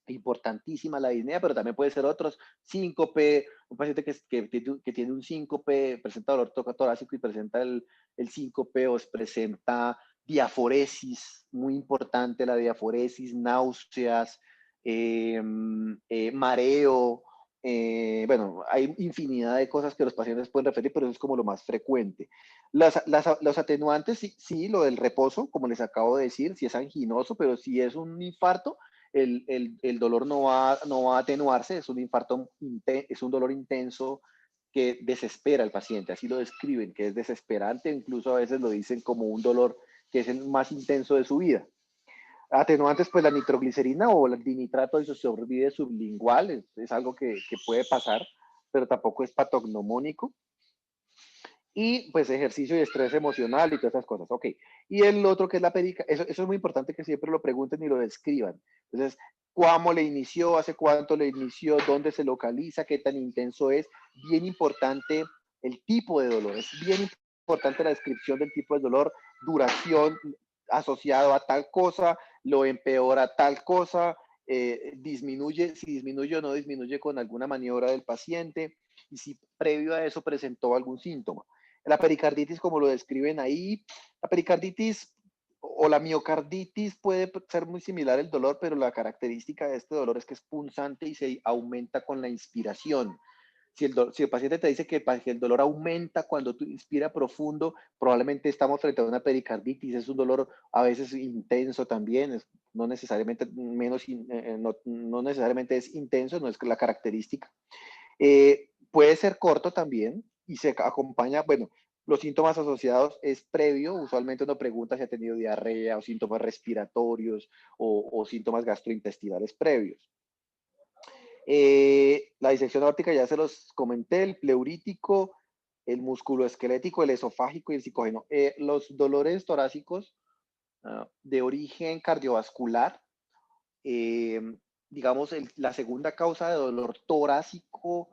importantísima la disnea, pero también puede ser otros, síncope, un paciente que tiene un síncope, presenta dolor torácico y presenta el síncope o presenta diaforesis, muy importante la diaforesis, náuseas, mareo, bueno, hay infinidad de cosas que los pacientes pueden referir, pero eso es como lo más frecuente. Los atenuantes, sí, sí, lo del reposo, como les acabo de decir, si es anginoso, pero si es un infarto, el dolor no va a atenuarse, es un infarto, es un dolor intenso que desespera al paciente, así lo describen, que es desesperante, incluso a veces lo dicen como un dolor que es el más intenso de su vida. Atenuantes, pues la nitroglicerina o el dinitrato de isosorbide sublingual es algo que puede pasar, pero tampoco es patognomónico. Y pues ejercicio y estrés emocional y todas esas cosas. Ok. Y el otro que es la eso es muy importante que siempre lo pregunten y lo describan. Entonces, ¿cómo le inició? ¿Hace cuánto le inició? ¿Dónde se localiza? ¿Qué tan intenso es? Bien importante el tipo de dolor. Es bien importante la descripción del tipo de dolor, duración asociado a tal cosa, lo empeora tal cosa, disminuye, si disminuye o no disminuye con alguna maniobra del paciente y si previo a eso presentó algún síntoma. La pericarditis, como lo describen ahí, la pericarditis o la miocarditis puede ser muy similar el dolor, pero la característica de este dolor es que es punzante y se aumenta con la inspiración. Si el paciente te dice que el dolor aumenta cuando tú inspiras profundo, probablemente estamos frente a una pericarditis. Es un dolor a veces intenso también, no necesariamente no necesariamente es intenso, no es la característica. Puede ser corto también y se acompaña, bueno, los síntomas asociados es previo, usualmente uno pregunta si ha tenido diarrea o síntomas respiratorios o síntomas gastrointestinales previos. La disección aórtica ya se los comenté, el pleurítico, el musculoesquelético, el esofágico y el psicógeno. Los dolores torácicos de origen cardiovascular, digamos, la segunda causa de dolor torácico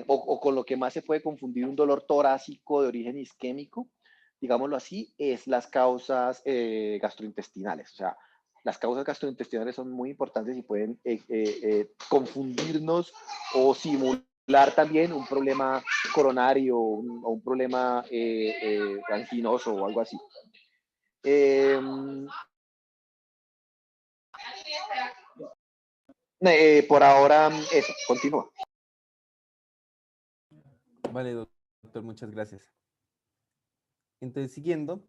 o con lo que más se puede confundir un dolor torácico de origen isquémico, digámoslo así, es las causas gastrointestinales. O sea, las causas gastrointestinales son muy importantes y pueden confundirnos o simular también un problema coronario o un problema anginoso o algo así. Por ahora, eso, continúa. Vale, doctor, muchas gracias. Entonces, siguiendo,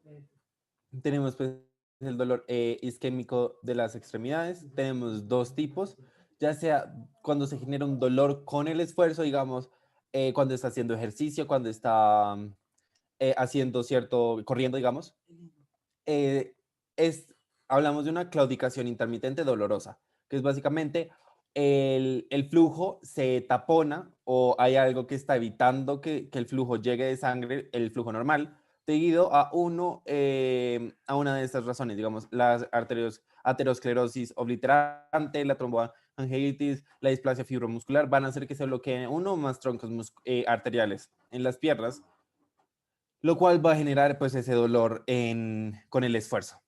tenemos pues el dolor isquémico de las extremidades. Tenemos dos tipos, ya sea cuando se genera un dolor con el esfuerzo, digamos, cuando está haciendo ejercicio, cuando está haciendo corriendo, digamos. eh, es, hablamos de una claudicación intermitente dolorosa, que es básicamente el flujo se tapona o hay algo que está evitando que el flujo llegue de sangre, el flujo normal, debido a una de estas razones, digamos, las aterosclerosis obliterante, la tromboangiitis, la displasia fibromuscular, van a hacer que se bloqueen uno o más troncos arteriales en las piernas, lo cual va a generar pues ese dolor con el esfuerzo.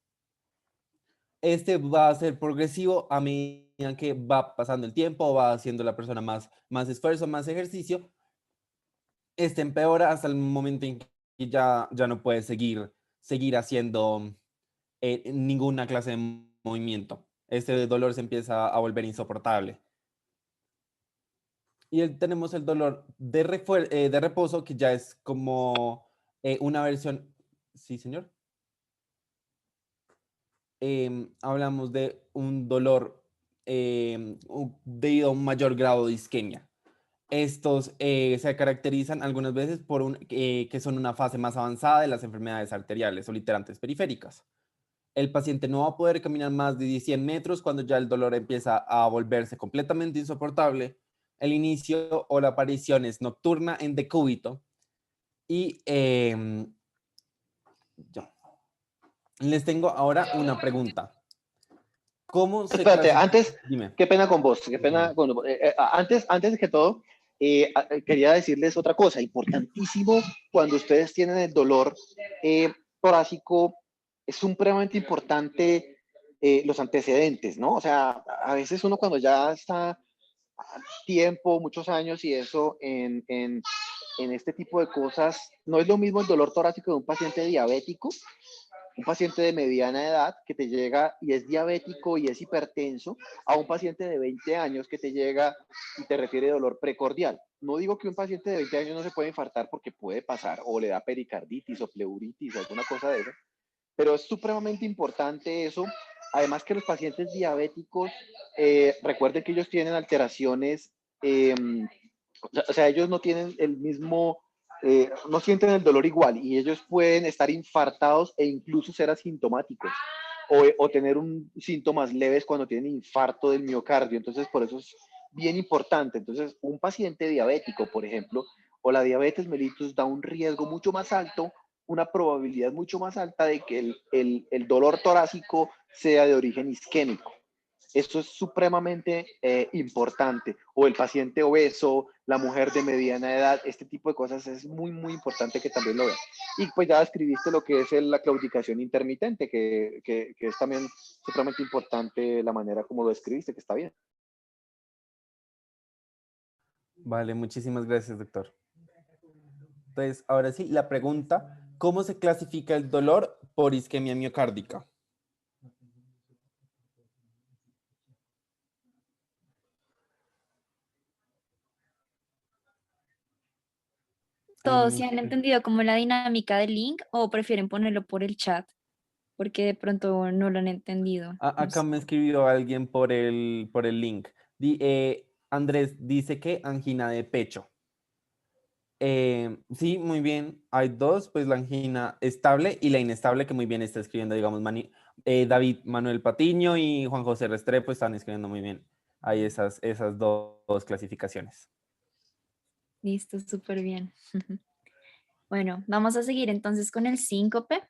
Este va a ser progresivo a medida que va pasando el tiempo, va haciendo la persona más esfuerzo, más ejercicio. Este empeora hasta el momento en que ya no puede seguir haciendo ninguna clase de movimiento. Este dolor se empieza a volver insoportable. Y tenemos el dolor de reposo, que ya es como una versión... Sí, señor. Hablamos de un dolor debido a un mayor grado de isquemia. Estos se caracterizan algunas veces por que son una fase más avanzada de las enfermedades arteriales o literantes periféricas. El paciente no va a poder caminar más de 100 metros cuando ya el dolor empieza a volverse completamente insoportable. El inicio o la aparición es nocturna en decúbito y ya. Les tengo ahora una pregunta. ¿Cómo se Espérate, clasifica? antes, Dime. qué pena con vos, qué pena con antes que todo, quería decirles otra cosa, importantísimo cuando ustedes tienen el dolor torácico, es supremamente importante los antecedentes, ¿no? O sea, a veces uno cuando ya está tiempo, muchos años y eso en este tipo de cosas, no es lo mismo el dolor torácico de un paciente diabético, un paciente de mediana edad que te llega y es diabético y es hipertenso, a un paciente de 20 años que te llega y te refiere dolor precordial. No digo que un paciente de 20 años no se puede infartar porque puede pasar, o le da pericarditis o pleuritis, alguna cosa de eso, pero es supremamente importante eso. Además que los pacientes diabéticos, recuerden que ellos tienen alteraciones, o sea, ellos no tienen el mismo, no sienten el dolor igual y ellos pueden estar infartados e incluso ser asintomáticos o tener síntomas leves cuando tienen infarto del miocardio. Entonces, por eso es bien importante. Entonces, un paciente diabético, por ejemplo, o la diabetes mellitus da un riesgo mucho más alto, una probabilidad mucho más alta de que el dolor torácico sea de origen isquémico. Esto es supremamente importante. O el paciente obeso, la mujer de mediana edad, este tipo de cosas es muy, muy importante que también lo vean. Y pues ya describiste lo que es la claudicación intermitente, que es también supremamente importante la manera como lo describiste, que está bien. Vale, muchísimas gracias, doctor. Entonces, ahora sí, la pregunta, ¿cómo se clasifica el dolor por isquemia miocárdica? ¿Todos sí han entendido como la dinámica del link o prefieren ponerlo por el chat? Porque de pronto no lo han entendido. No Acá sé. me escribió alguien por el link. Andrés dice que angina de pecho. Sí, muy bien. Hay dos, pues la angina estable y la inestable, que muy bien está escribiendo, digamos, David Manuel Patiño y Juan José Restrepo están escribiendo muy bien. Hay esas dos clasificaciones. Listo, súper bien. Bueno, vamos a seguir entonces con el síncope.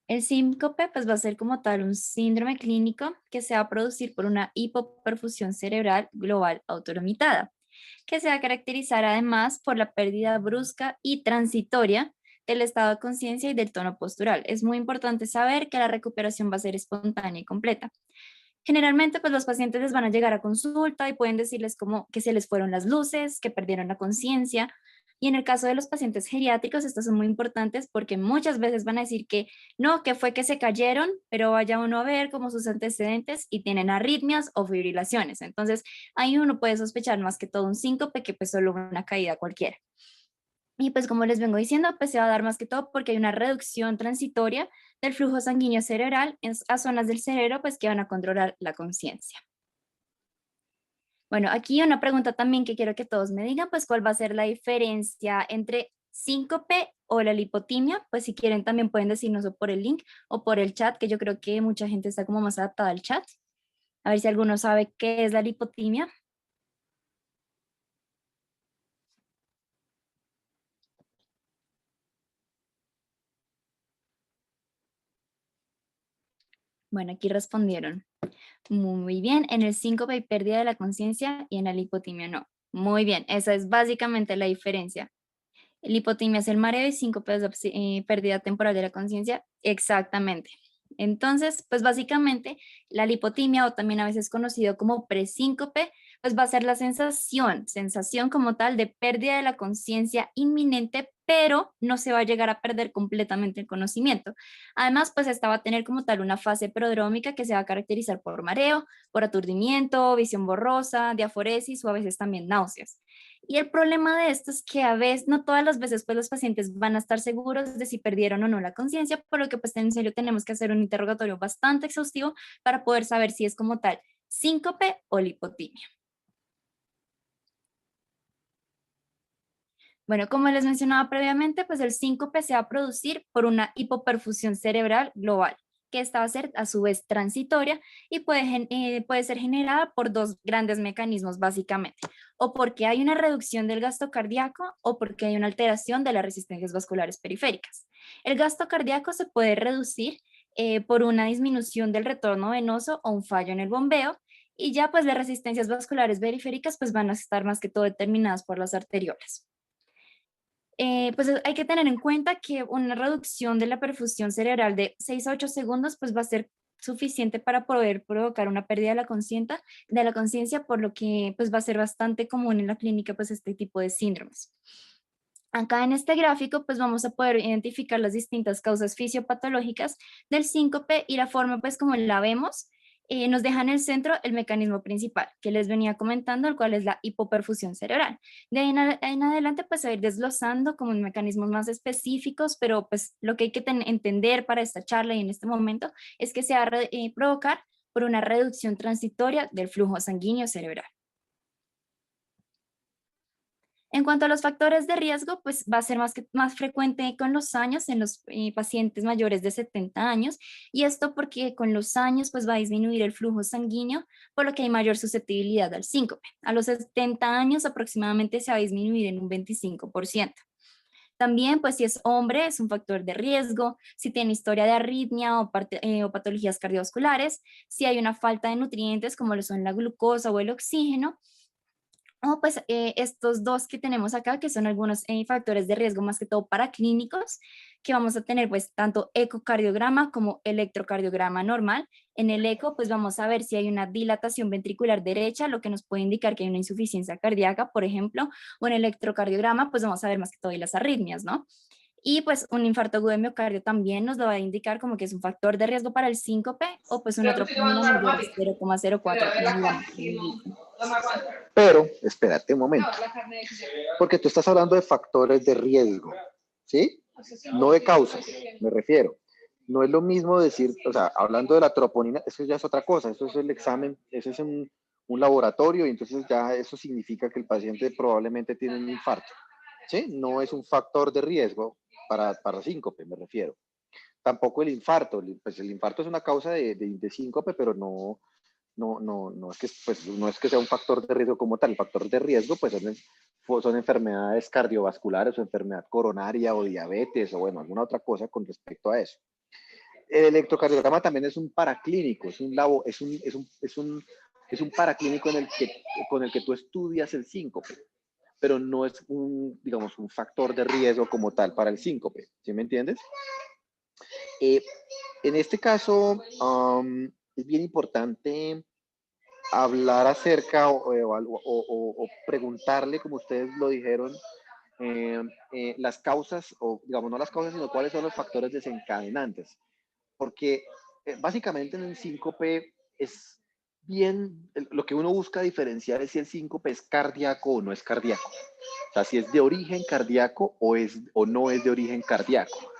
El síncope pues va a ser como tal un síndrome clínico que se va a producir por una hipoperfusión cerebral global autolimitada, que se va a caracterizar además por la pérdida brusca y transitoria del estado de conciencia y del tono postural. Es muy importante saber que la recuperación va a ser espontánea y completa. Generalmente, pues los pacientes les van a llegar a consulta y pueden decirles como que se les fueron las luces, que perdieron la conciencia, Y en el caso de los pacientes geriátricos, estos son muy importantes porque muchas veces van a decir que no, que fue que se cayeron, pero vaya uno a ver como sus antecedentes y tienen arritmias o fibrilaciones. Entonces, ahí uno puede sospechar más que todo un síncope que pues solo una caída cualquiera. Y pues como les vengo diciendo, pues se va a dar más que todo porque hay una reducción transitoria del flujo sanguíneo cerebral a zonas del cerebro pues que van a controlar la conciencia. Bueno, aquí una pregunta también que quiero que todos me digan, pues cuál va a ser la diferencia entre síncope o la lipotimia. Pues si quieren también pueden decirnos o por el link o por el chat, que yo creo que mucha gente está como más adaptada al chat. A ver si alguno sabe qué es la lipotimia. Bueno, aquí respondieron. Muy bien, en el síncope hay pérdida de la conciencia y en la lipotimia no. Muy bien, esa es básicamente la diferencia. La hipotimia es el mareo y síncope es la pérdida temporal de la conciencia. Exactamente. Entonces, pues básicamente la lipotimia, o también a veces conocido como presíncope, pues va a ser la sensación como tal de pérdida de la conciencia inminente, pero no se va a llegar a perder completamente el conocimiento. Además, pues esta va a tener como tal una fase prodrómica que se va a caracterizar por mareo, por aturdimiento, visión borrosa, diaforesis o a veces también náuseas. Y el problema de esto es que a veces, no todas las veces, pues los pacientes van a estar seguros de si perdieron o no la conciencia, por lo que pues en serio tenemos que hacer un interrogatorio bastante exhaustivo para poder saber si es como tal síncope o lipotimia. Bueno, como les mencionaba previamente, pues el síncope se va a producir por una hipoperfusión cerebral global, que esta va a ser a su vez transitoria y puede ser generada por dos grandes mecanismos básicamente, o porque hay una reducción del gasto cardíaco o porque hay una alteración de las resistencias vasculares periféricas. El gasto cardíaco se puede reducir por una disminución del retorno venoso o un fallo en el bombeo, y ya pues las resistencias vasculares periféricas pues van a estar más que todo determinadas por las arteriolas. Pues hay que tener en cuenta que una reducción de la perfusión cerebral de 6 a 8 segundos pues va a ser suficiente para poder provocar una pérdida de la conciencia, por lo que pues va a ser bastante común en la clínica pues este tipo de síndromes. Acá en este gráfico pues vamos a poder identificar las distintas causas fisiopatológicas del síncope y la forma pues como la vemos. Nos deja en el centro el mecanismo principal que les venía comentando, el cual es la hipoperfusión cerebral. De ahí en adelante pues a ir desglosando como mecanismos más específicos, pero pues lo que hay que entender para esta charla y en este momento es que se va a provocar por una reducción transitoria del flujo sanguíneo cerebral. En cuanto a los factores de riesgo, pues va a ser más frecuente con los años en los pacientes mayores de 70 años, y esto porque con los años pues va a disminuir el flujo sanguíneo, por lo que hay mayor susceptibilidad al síncope. A los 70 años aproximadamente se va a disminuir en un 25%. También, pues si es hombre, es un factor de riesgo, si tiene historia de arritmia o patologías cardiovasculares, si hay una falta de nutrientes como lo son la glucosa o el oxígeno, o pues estos dos que tenemos acá, que son algunos factores de riesgo más que todo para clínicos, que vamos a tener pues tanto ecocardiograma como electrocardiograma normal. En el eco pues vamos a ver si hay una dilatación ventricular derecha, lo que nos puede indicar que hay una insuficiencia cardíaca, por ejemplo, o en el electrocardiograma pues vamos a ver más que todo las arritmias, ¿no? Y pues un infarto agudo de miocardio también nos lo va a indicar como que es un factor de riesgo para el síncope, o pues una troponina mayor a 0,04 miligramos por mililitro. Pero, espérate un momento, porque tú estás hablando de factores de riesgo, ¿sí? No de causas, me refiero. No es lo mismo decir, o sea, hablando de la troponina, eso ya es otra cosa, eso es el examen, eso es un laboratorio y entonces ya eso significa que el paciente probablemente tiene un infarto, ¿sí? No es un factor de riesgo para síncope, me refiero. Tampoco el infarto, pues el infarto es una causa de síncope, pero no es que, pues, no es que sea un factor de riesgo como tal. El factor de riesgo pues son enfermedades cardiovasculares o enfermedad coronaria o diabetes o bueno, alguna otra cosa con respecto a eso. El electrocardiograma también es un paraclínico, es un paraclínico con el que tú estudias el síncope, pero no es digamos, un factor de riesgo como tal para el síncope, ¿sí me entiendes? En este caso, es bien importante hablar acerca o preguntarle, como ustedes lo dijeron, las causas, o digamos, no las causas, sino cuáles son los factores desencadenantes. Porque básicamente en el síncope es bien, lo que uno busca diferenciar es si el síncope es cardíaco o no es cardíaco. O sea, si es de origen cardíaco o no es de origen cardíaco.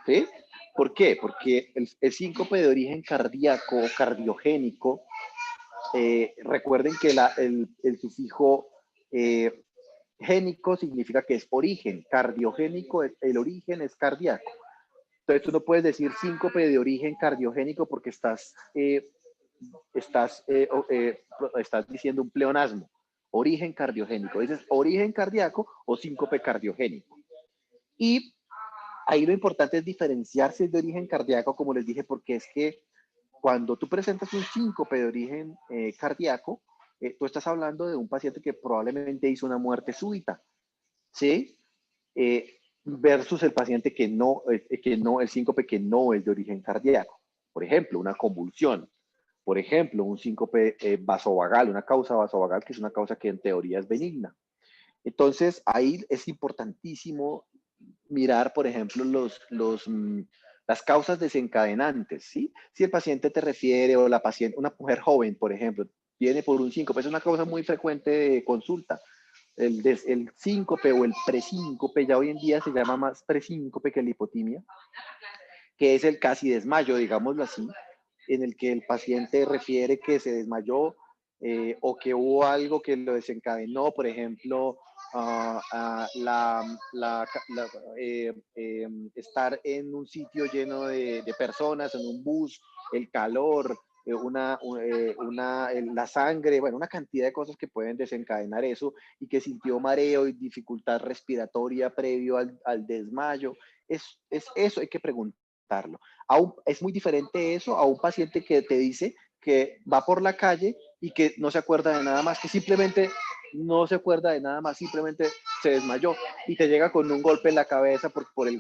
¿Sí? ¿Por qué? Porque el síncope de origen cardíaco o cardiogénico, recuerden que el sufijo génico significa que es origen, cardiogénico, el origen es cardíaco. Entonces tú no puedes decir síncope de origen cardiogénico porque estás diciendo un pleonasmo. Origen cardiogénico. Dices origen cardíaco o síncope cardiogénico. Y ahí lo importante es diferenciarse de origen cardíaco, como les dije, porque es que cuando tú presentas un síncope de origen cardíaco, tú estás hablando de un paciente que probablemente hizo una muerte súbita, ¿sí? Versus el paciente que no, el síncope que no es de origen cardíaco. Por ejemplo, una convulsión. Por ejemplo, un síncope vasovagal, una causa vasovagal que es una causa que en teoría es benigna. Entonces, ahí es importantísimo mirar, por ejemplo, las causas desencadenantes, ¿sí? Si el paciente te refiere o la paciente, una mujer joven, por ejemplo, viene por un síncope, es una causa muy frecuente de consulta. El síncope o el presíncope, ya hoy en día se llama más presíncope que la hipotimia, que es el casi desmayo, digámoslo así, en el que el paciente refiere que se desmayó o que hubo algo que lo desencadenó, por ejemplo, estar en un sitio lleno de personas, en un bus, el calor, la sangre, bueno, una cantidad de cosas que pueden desencadenar eso y que sintió mareo y dificultad respiratoria previo al desmayo. Eso hay que preguntarlo. Es muy diferente eso a un paciente que te dice que va por la calle y que no se acuerda de nada más, que simplemente no se acuerda de nada más, simplemente se desmayó y te llega con un golpe en la cabeza por el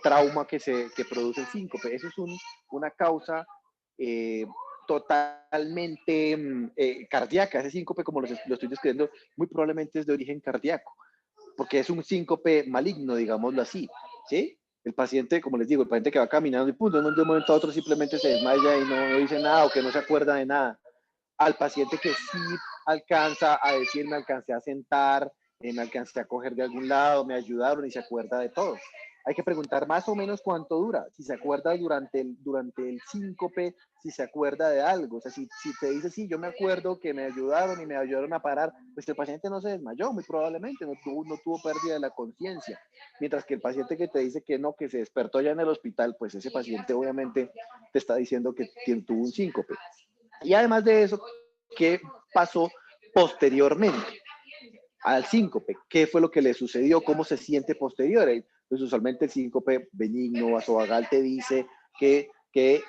trauma que produce el síncope. Eso es una causa totalmente cardíaca. Ese síncope, como lo estoy describiendo, muy probablemente es de origen cardíaco, porque es un síncope maligno, digámoslo así, ¿sí? El paciente, como les digo, el paciente que va caminando y punto, de un momento a otro simplemente se desmaya y no dice nada o que no se acuerda de nada. Al paciente que sí alcanza a decir, me alcancé a sentar, me alcancé a coger de algún lado, me ayudaron y se acuerda de todo. Hay que preguntar más o menos cuánto dura, si se acuerda durante el síncope, si se acuerda de algo. O sea, si te dice, sí, yo me acuerdo que me ayudaron y me ayudaron a parar, pues el paciente no se desmayó, muy probablemente, no tuvo pérdida de la conciencia. Mientras que el paciente que te dice que no, que se despertó ya en el hospital, pues ese paciente obviamente te está diciendo que tuvo un síncope. Y además de eso, ¿qué pasó posteriormente al síncope? ¿Qué fue lo que le sucedió? ¿Cómo se siente posterior? Pues usualmente el síncope benigno vasovagal te dice que se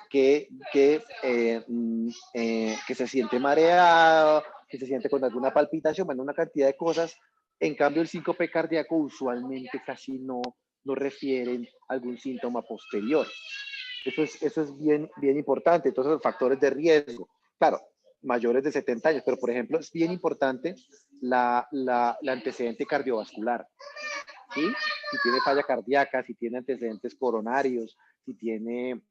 siente mareado, que se siente con alguna palpitación, bueno, una cantidad de cosas. En cambio, el síncope cardíaco usualmente casi no refieren a algún síntoma posterior. Eso es bien, bien importante. Entonces, los factores de riesgo. Claro, mayores de 70 años, pero por ejemplo, es bien importante la antecedente cardiovascular. ¿Sí? Si tiene falla cardíaca, si tiene antecedentes coronarios, si tiene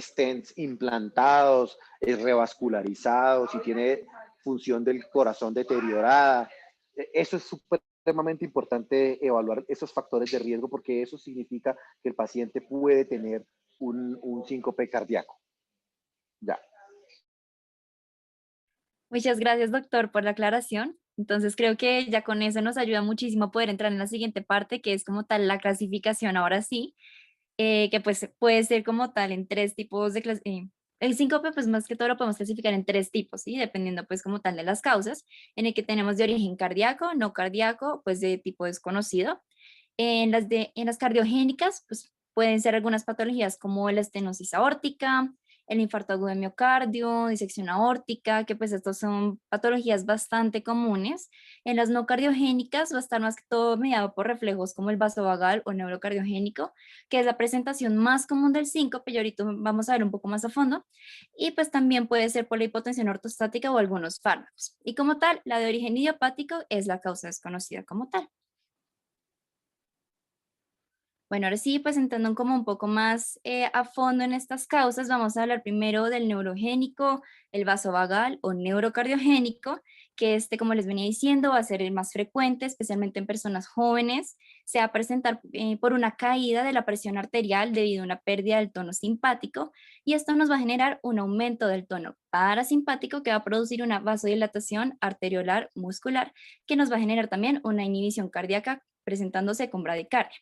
stents implantados, revascularizados, si tiene función del corazón deteriorada. Eso es supremamente importante evaluar esos factores de riesgo porque eso significa que el paciente puede tener un síncope cardíaco. Ya. Muchas gracias, doctor, por la aclaración. Entonces creo que ya con eso nos ayuda muchísimo a poder entrar en la siguiente parte, que es como tal la clasificación ahora sí, que pues puede ser como tal en tres tipos de el síncope pues más que todo lo podemos clasificar en tres tipos, ¿sí? Dependiendo pues como tal de las causas, en el que tenemos de origen cardíaco, no cardíaco, pues de tipo desconocido. En las cardiogénicas pues pueden ser algunas patologías como la estenosis aórtica, el infarto agudo de miocardio, disección aórtica, que pues estos son patologías bastante comunes. En las no cardiogénicas va a estar más que todo mediado por reflejos como el vasovagal o neurocardiogénico, que es la presentación más común del síncope, y ahorita vamos a ver un poco más a fondo. Y pues también puede ser por la hipotensión ortostática o algunos fármacos. Y como tal, la de origen idiopático es la causa desconocida como tal. Bueno, ahora sí, pues entrando como un poco más a fondo en estas causas, vamos a hablar primero del neurogénico, el vasovagal o neurocardiogénico, que como les venía diciendo, va a ser el más frecuente, especialmente en personas jóvenes. Se va a presentar por una caída de la presión arterial debido a una pérdida del tono simpático, y esto nos va a generar un aumento del tono parasimpático que va a producir una vasodilatación arteriolar muscular, que nos va a generar también una inhibición cardíaca presentándose con bradicardia.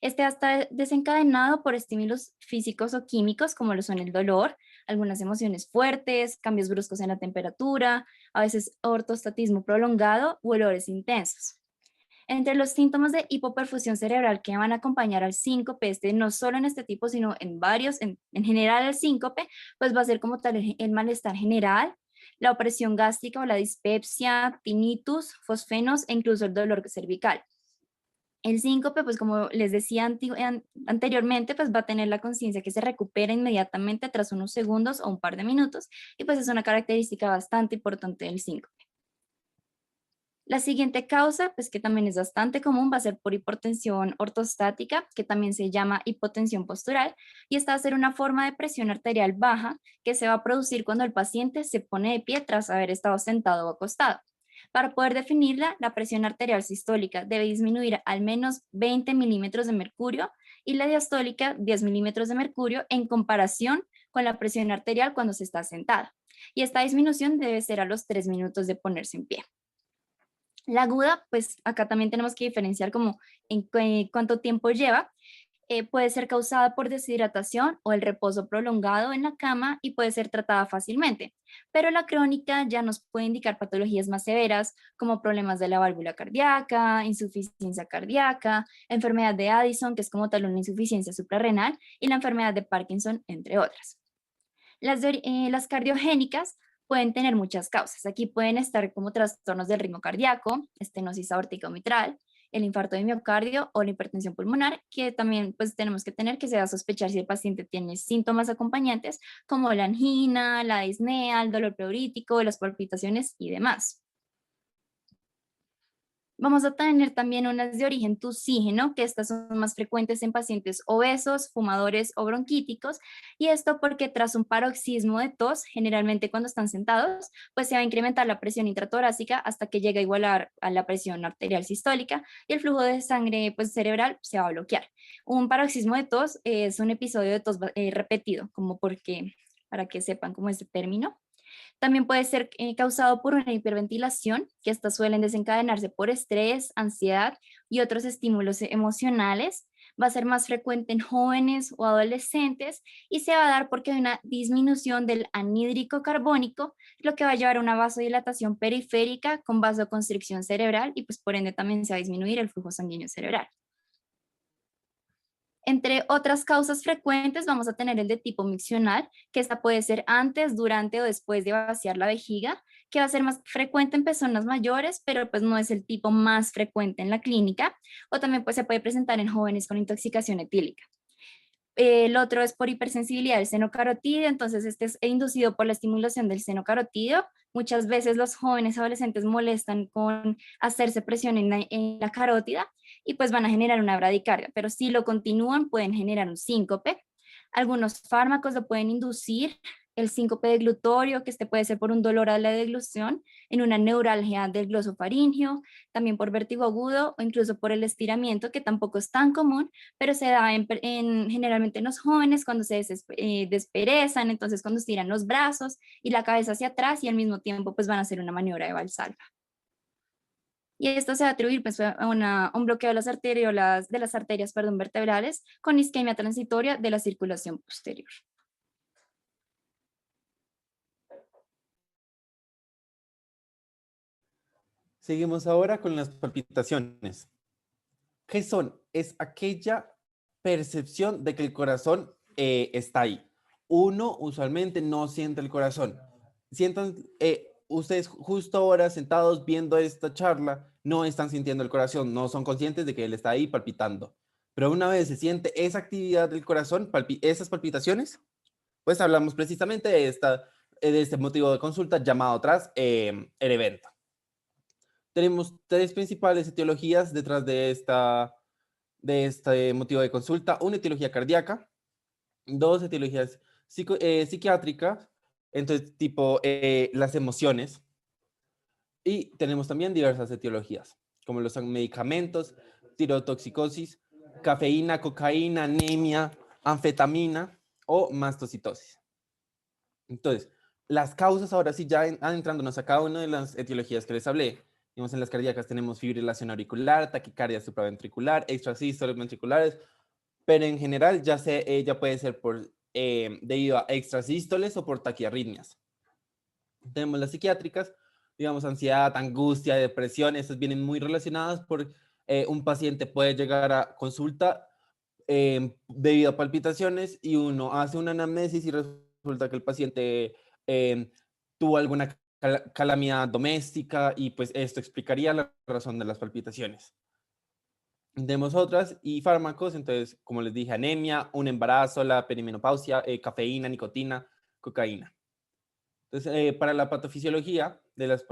Este está desencadenado por estímulos físicos o químicos como lo son el dolor, algunas emociones fuertes, cambios bruscos en la temperatura, a veces ortostatismo prolongado u olores intensos. Entre los síntomas de hipoperfusión cerebral que van a acompañar al síncope, no solo en este tipo, sino en varios, en general el síncope, pues va a ser como tal el malestar general, la opresión gástrica o la dispepsia, tinnitus, fosfenos e incluso el dolor cervical. El síncope, pues como les decía anteriormente, pues va a tener la conciencia que se recupera inmediatamente tras unos segundos o un par de minutos, y pues es una característica bastante importante del síncope. La siguiente causa, pues que también es bastante común, va a ser por hipertensión ortostática, que también se llama hipotensión postural, y esta va a ser una forma de presión arterial baja que se va a producir cuando el paciente se pone de pie tras haber estado sentado o acostado. Para poder definirla, la presión arterial sistólica debe disminuir al menos 20 milímetros de mercurio y la diastólica 10 milímetros de mercurio en comparación con la presión arterial cuando se está sentada. Y esta disminución debe ser a los 3 minutos de ponerse en pie. La aguda, pues acá también tenemos que diferenciar como en cuánto tiempo lleva. Puede ser causada por deshidratación o el reposo prolongado en la cama y puede ser tratada fácilmente, pero la crónica ya nos puede indicar patologías más severas como problemas de la válvula cardíaca, insuficiencia cardíaca, enfermedad de Addison, que es como tal una insuficiencia suprarrenal, y la enfermedad de Parkinson, entre otras. Las cardiogénicas pueden tener muchas causas. Aquí pueden estar como trastornos del ritmo cardíaco, estenosis aórtica mitral, el infarto de miocardio o la hipertensión pulmonar, que también pues tenemos que tener que se va a sospechar si el paciente tiene síntomas acompañantes como la angina, la disnea, el dolor pleurítico, las palpitaciones y demás. Vamos a tener también unas de origen tusígeno, que estas son más frecuentes en pacientes obesos, fumadores o bronquíticos, y esto porque tras un paroxismo de tos, generalmente cuando están sentados, pues se va a incrementar la presión intratorácica hasta que llegue a igualar a la presión arterial sistólica y el flujo de sangre pues, cerebral se va a bloquear. Un paroxismo de tos es un episodio de tos repetido, como para que sepan cómo es el término. También puede ser causado por una hiperventilación, que estas suelen desencadenarse por estrés, ansiedad y otros estímulos emocionales. Va a ser más frecuente en jóvenes o adolescentes y se va a dar porque hay una disminución del anhídrico carbónico, lo que va a llevar a una vasodilatación periférica con vasoconstricción cerebral y pues por ende también se va a disminuir el flujo sanguíneo cerebral. Entre otras causas frecuentes vamos a tener el de tipo miccional, que esta puede ser antes, durante o después de vaciar la vejiga, que va a ser más frecuente en personas mayores, pero pues no es el tipo más frecuente en la clínica, o también pues se puede presentar en jóvenes con intoxicación etílica. El otro es por hipersensibilidad del seno carotídeo, entonces este es inducido por la estimulación del seno carotídeo. Muchas veces los jóvenes adolescentes molestan con hacerse presión en la carótida y pues van a generar una bradicardia, pero si lo continúan pueden generar un síncope. Algunos fármacos lo pueden inducir, el síncope de glutorio, que puede ser por un dolor a la deglución, en una neuralgia del glosofaringeo, también por vértigo agudo o incluso por el estiramiento, que tampoco es tan común, pero se da generalmente en los jóvenes cuando se desperezan, entonces cuando estiran los brazos y la cabeza hacia atrás y al mismo tiempo pues van a hacer una maniobra de Valsalva. Y esto se va a atribuir pues, a un bloqueo de las arterias vertebrales con isquemia transitoria de la circulación posterior. Seguimos ahora con las palpitaciones. ¿Qué son? Es aquella percepción de que el corazón está ahí. uno usualmente no siente el corazón. Sientan, ustedes justo ahora sentados viendo esta charla, no están sintiendo el corazón, no son conscientes de que él está ahí palpitando. Pero una vez se siente esa actividad del corazón, esas palpitaciones, pues hablamos precisamente de este motivo de consulta llamado atrás el evento. Tenemos tres principales etiologías detrás de este motivo de consulta. Una etiología cardíaca, dos etiologías psiquiátricas, entonces tipo las emociones, y tenemos también diversas etiologías, como los medicamentos, tirotoxicosis, cafeína, cocaína, anemia, anfetamina o mastocitosis. Entonces, las causas ahora sí ya adentrándonos a cada una de las etiologías que les hablé. Digamos, en las cardíacas tenemos fibrilación auricular, taquicardia supraventricular, extrasístoles ventriculares, pero en general ya puede ser debido a extrasístoles o por taquiarritmias. Tenemos las psiquiátricas, digamos, ansiedad, angustia, depresión, estas vienen muy relacionadas por un paciente puede llegar a consulta debido a palpitaciones y uno hace una anamnesis y resulta que el paciente tuvo alguna calamidad doméstica y pues esto explicaría la razón de las palpitaciones. Tenemos otras y fármacos, entonces, como les dije, anemia, un embarazo, la perimenopausia, cafeína, nicotina, cocaína. Entonces, para la patofisiología de las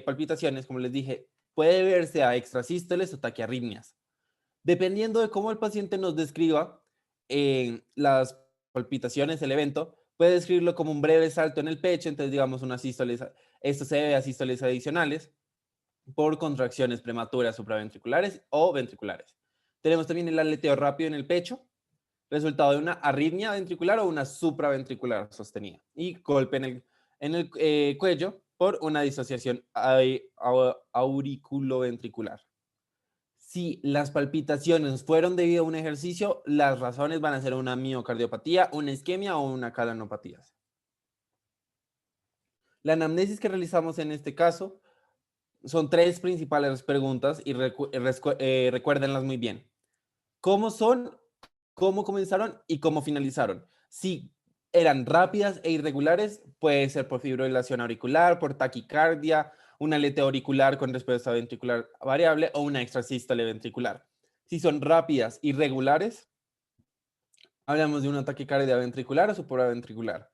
palpitaciones, como les dije, puede verse a extrasístoles o taquiarritmias. Dependiendo de cómo el paciente nos describa las palpitaciones, el evento, puede describirlo como un breve salto en el pecho, entonces digamos una sístoles, esto se debe a sístoles adicionales por contracciones prematuras supraventriculares o ventriculares. Tenemos también el aleteo rápido en el pecho, resultado de una arritmia ventricular o una supraventricular sostenida, y golpe en el cuello por una disociación auriculoventricular. Si las palpitaciones fueron debido a un ejercicio, las razones van a ser una miocardiopatía, una isquemia o una calanopatía. La anamnesis que realizamos en este caso son tres principales preguntas y recuérdenlas muy bien. ¿Cómo son, cómo comenzaron y cómo finalizaron? Si eran rápidas e irregulares, puede ser por fibrilación auricular, por taquicardia, un aleteo auricular con respuesta ventricular variable o una extrasístole ventricular. Si son rápidas y regulares, hablamos de una taquicardia ventricular o supraventricular.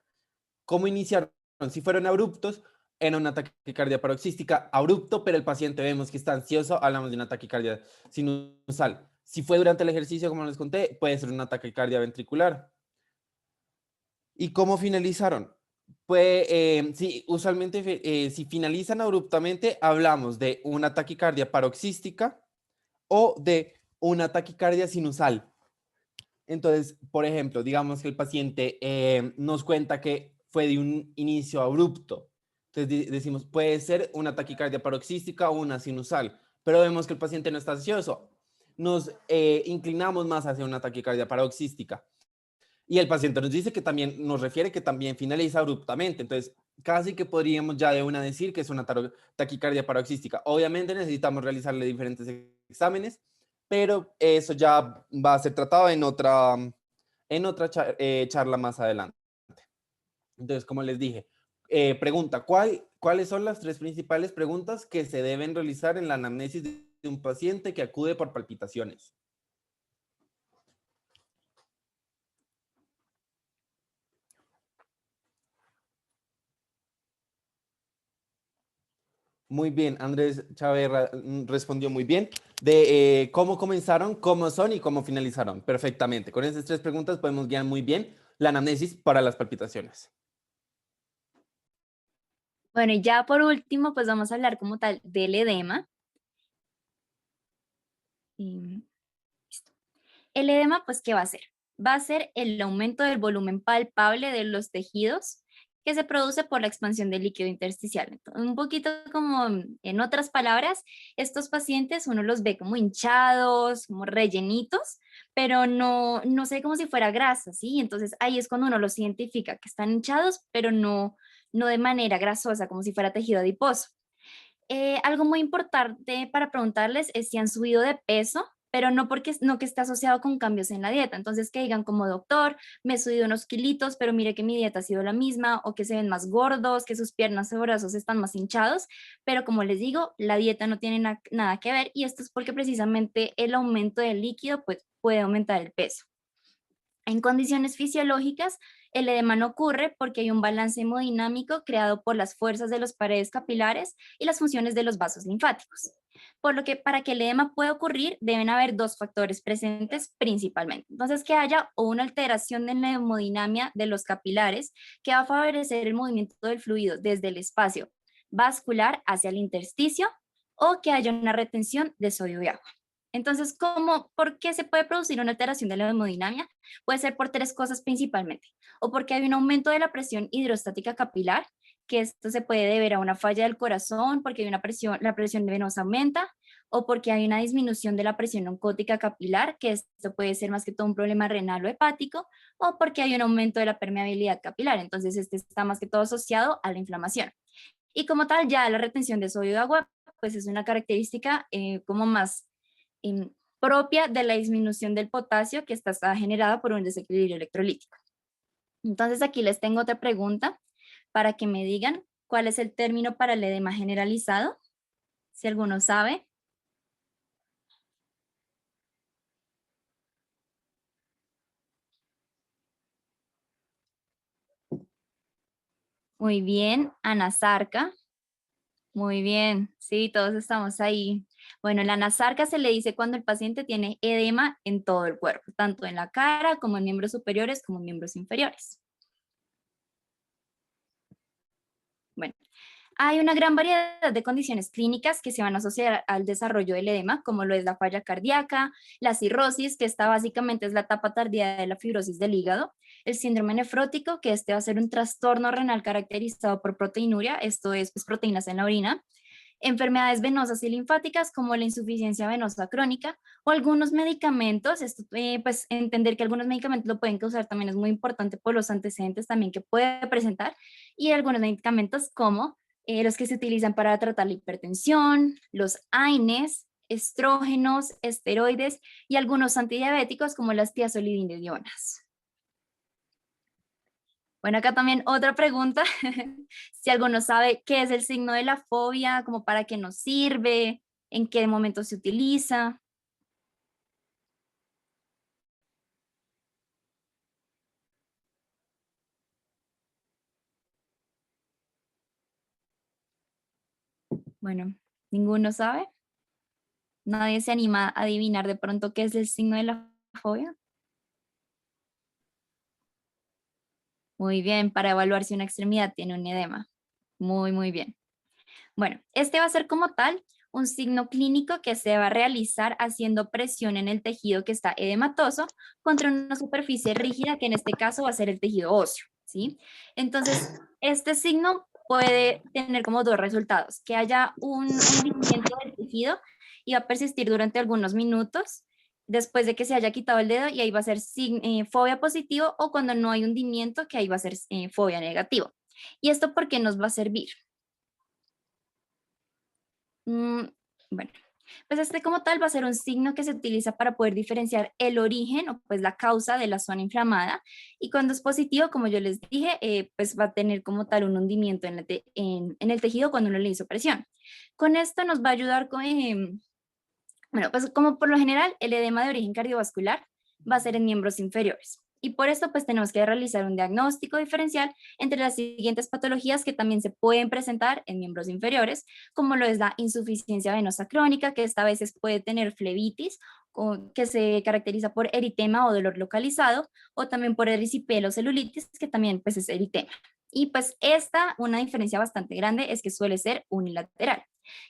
¿Cómo iniciaron? Si fueron abruptos, era una taquicardia paroxística abrupto, pero el paciente vemos que está ansioso, hablamos de una taquicardia sinusal. Si fue durante el ejercicio, como les conté, puede ser una taquicardia ventricular. ¿Y cómo finalizaron? Pues usualmente si finalizan abruptamente, hablamos de una taquicardia paroxística o de una taquicardia sinusal. Entonces, por ejemplo, digamos que el paciente nos cuenta que fue de un inicio abrupto. Entonces decimos, puede ser una taquicardia paroxística o una sinusal, pero vemos que el paciente no está ansioso. Nos inclinamos más hacia una taquicardia paroxística. Y el paciente nos dice que también, nos refiere que también finaliza abruptamente. Entonces, casi que podríamos ya de una decir que es una taquicardia paroxística. Obviamente necesitamos realizarle diferentes exámenes, pero eso ya va a ser tratado en otra charla más adelante. Entonces, como les dije, pregunta, ¿cuáles son las tres principales preguntas que se deben realizar en la anamnesis de un paciente que acude por palpitaciones? Muy bien, Andrés Chávez respondió muy bien de cómo comenzaron, cómo son y cómo finalizaron. Perfectamente. Con esas tres preguntas podemos guiar muy bien la anamnesis para las palpitaciones. Bueno, y ya por último, pues vamos a hablar como tal del edema. Listo. El edema, pues, ¿qué va a hacer? Va a ser el aumento del volumen palpable de los tejidos que se produce por la expansión del líquido intersticial. Entonces, un poquito como en otras palabras, estos pacientes uno los ve como hinchados, como rellenitos, pero no se ve como si fuera grasa, ¿sí? Entonces ahí es cuando uno los identifica, que están hinchados, pero no de manera grasosa, como si fuera tejido adiposo. Algo muy importante para preguntarles es si han subido de peso pero no porque no que esté asociado con cambios en la dieta. Entonces que digan como doctor, me he subido unos kilitos, pero mire que mi dieta ha sido la misma, o que se ven más gordos, que sus piernas o brazos están más hinchados, pero como les digo, la dieta no tiene nada que ver y esto es porque precisamente el aumento del líquido pues, puede aumentar el peso. En condiciones fisiológicas, el edema no ocurre porque hay un balance hemodinámico creado por las fuerzas de las paredes capilares y las funciones de los vasos linfáticos. Por lo que para que el edema pueda ocurrir, deben haber dos factores presentes principalmente. Entonces, que haya una alteración de la hemodinamia de los capilares que va a favorecer el movimiento del fluido desde el espacio vascular hacia el intersticio, o que haya una retención de sodio y agua. Entonces, ¿por qué se puede producir una alteración de la hemodinamia? Puede ser por tres cosas principalmente, o porque hay un aumento de la presión hidrostática capilar, que esto se puede deber a una falla del corazón, porque hay la presión venosa aumenta, o porque hay una disminución de la presión oncótica capilar, que esto puede ser más que todo un problema renal o hepático, o porque hay un aumento de la permeabilidad capilar, entonces este está más que todo asociado a la inflamación. Y como tal, ya la retención de sodio y agua, pues es una característica como más propia de la disminución del potasio que está generada por un desequilibrio electrolítico. Entonces aquí les tengo otra pregunta para que me digan cuál es el término para el edema generalizado, si alguno sabe. Muy bien, anasarca. Muy bien, sí, todos estamos ahí. Bueno, la anasarca se le dice cuando el paciente tiene edema en todo el cuerpo, tanto en la cara como en miembros superiores como en miembros inferiores. Bueno, hay una gran variedad de condiciones clínicas que se van a asociar al desarrollo del edema, como lo es la falla cardíaca, la cirrosis, que esta básicamente es la etapa tardía de la fibrosis del hígado, el síndrome nefrótico, que este va a ser un trastorno renal caracterizado por proteinuria, esto es pues, proteínas en la orina, enfermedades venosas y linfáticas como la insuficiencia venosa crónica o algunos medicamentos, esto, pues entender que algunos medicamentos lo pueden causar también es muy importante por los antecedentes también que puede presentar, y algunos medicamentos como los que se utilizan para tratar la hipertensión, los AINES, estrógenos, esteroides y algunos antidiabéticos como las tiazolidinedionas. Bueno, acá también otra pregunta, si alguno sabe qué es el signo de la fobia, como para qué nos sirve, en qué momento se utiliza. Bueno, ¿ninguno sabe? ¿Nadie se anima a adivinar de pronto qué es el signo de la fobia? Muy bien, para evaluar si una extremidad tiene un edema. Muy, muy bien. Bueno, este va a ser como tal un signo clínico que se va a realizar haciendo presión en el tejido que está edematoso contra una superficie rígida, que en este caso va a ser el tejido óseo, ¿sí? Entonces, este signo puede tener como dos resultados, que haya un hundimiento del tejido y va a persistir durante algunos minutos después de que se haya quitado el dedo, y ahí va a ser fobia positivo, o cuando no hay hundimiento, que ahí va a ser fobia negativo. ¿Y esto por qué nos va a servir? Bueno, pues este como tal va a ser un signo que se utiliza para poder diferenciar el origen o pues la causa de la zona inflamada, y cuando es positivo, como yo les dije, pues va a tener como tal un hundimiento en el tejido cuando uno le hizo presión. Con esto nos va a ayudar con, bueno, pues como por lo general el edema de origen cardiovascular va a ser en miembros inferiores. Y por esto pues tenemos que realizar un diagnóstico diferencial entre las siguientes patologías que también se pueden presentar en miembros inferiores, como lo es la insuficiencia venosa crónica, que esta vez puede tener flebitis, que se caracteriza por eritema o dolor localizado, o también por erisipelo-celulitis, que también pues es eritema. Y pues una diferencia bastante grande es que suele ser unilateral,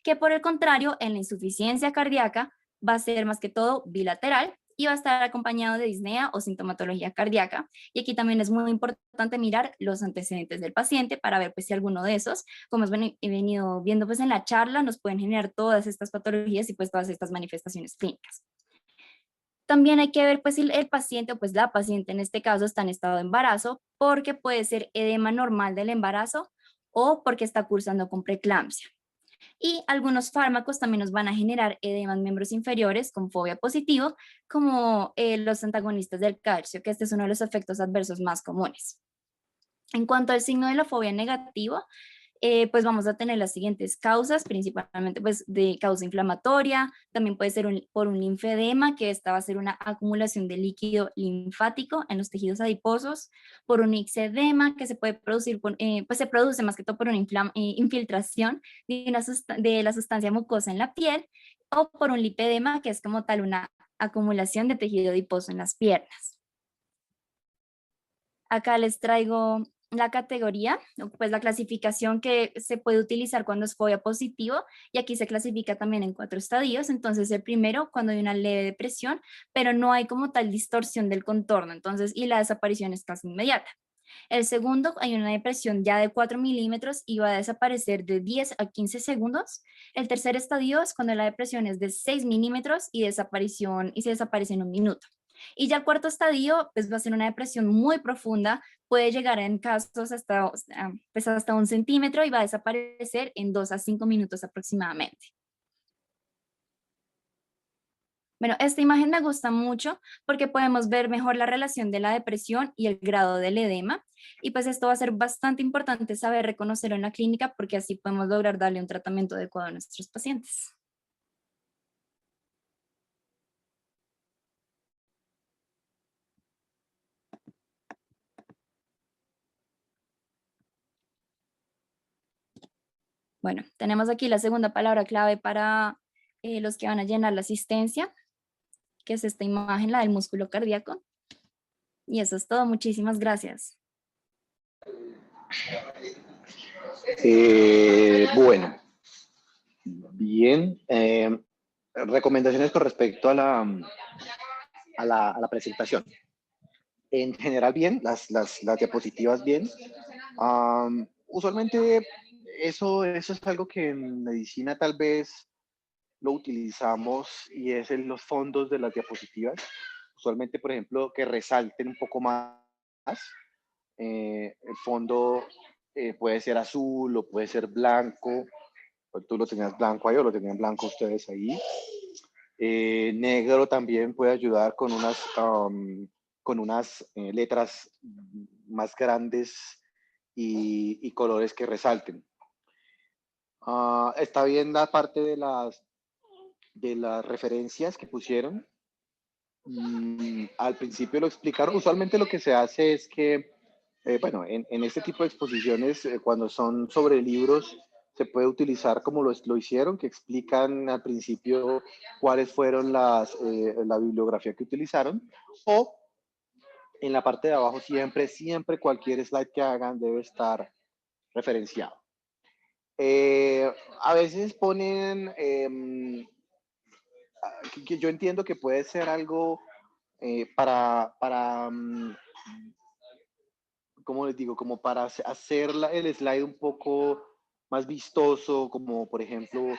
que por el contrario en la insuficiencia cardíaca va a ser más que todo bilateral y va a estar acompañado de disnea o sintomatología cardíaca. Y aquí también es muy importante mirar los antecedentes del paciente para ver pues si alguno de esos, como he venido viendo pues en la charla, nos pueden generar todas estas patologías y pues todas estas manifestaciones clínicas. También hay que ver pues si el paciente o pues la paciente en este caso está en estado de embarazo, porque puede ser edema normal del embarazo o porque está cursando con preeclampsia. Y algunos fármacos también nos van a generar edema en miembros inferiores con fobia positivo, como los antagonistas del calcio, que este es uno de los efectos adversos más comunes. En cuanto al signo de la fobia negativo, pues vamos a tener las siguientes causas, principalmente pues de causa inflamatoria, también puede ser por un linfedema, que esta va a ser una acumulación de líquido linfático en los tejidos adiposos, por un ixedema que se puede producir, pues se produce más que todo por una infiltración de la sustancia mucosa en la piel, o por un lipedema, que es como tal una acumulación de tejido adiposo en las piernas. Acá les traigo la categoría, pues la clasificación que se puede utilizar cuando es fobia positivo, y aquí se clasifica también en 4 estadios. Entonces el primero, cuando hay una leve depresión, pero no hay como tal distorsión del contorno, entonces, y la desaparición es casi inmediata. El segundo, hay una depresión ya de 4 milímetros y va a desaparecer de 10 a 15 segundos. El tercer estadio es cuando la depresión es de 6 milímetros y se desaparece en un minuto. Y ya el cuarto estadio, pues va a ser una depresión muy profunda, puede llegar en casos pues hasta 1 centímetro y va a desaparecer en 2 a 5 minutos aproximadamente. Bueno, esta imagen me gusta mucho porque podemos ver mejor la relación de la depresión y el grado del edema. Y pues esto va a ser bastante importante saber reconocerlo en la clínica, porque así podemos lograr darle un tratamiento adecuado a nuestros pacientes. Bueno, tenemos aquí la segunda palabra clave para los que van a llenar la asistencia, que es esta imagen, la del músculo cardíaco. Y eso es todo. Muchísimas gracias. Bueno, bien. Recomendaciones con respecto a la presentación. En general, bien, las diapositivas bien. Usualmente eso es algo que en medicina tal vez lo utilizamos, y es en los fondos de las diapositivas. Usualmente, por ejemplo, que resalten un poco más. El fondo puede ser azul o puede ser blanco. Tú lo tenías blanco ahí o lo tenían blanco ustedes ahí. Negro también puede ayudar con unas letras más grandes y colores que resalten. Está bien la parte de las referencias que pusieron. Al principio lo explicaron. Usualmente lo que se hace es que, bueno, en este tipo de exposiciones, cuando son sobre libros, se puede utilizar como lo hicieron, que explican al principio cuáles fueron la bibliografía que utilizaron, o en la parte de abajo siempre cualquier slide que hagan debe estar referenciado. A veces ponen, que yo entiendo que puede ser algo para ¿cómo les digo? Como para hacer el slide un poco más vistoso, como por ejemplo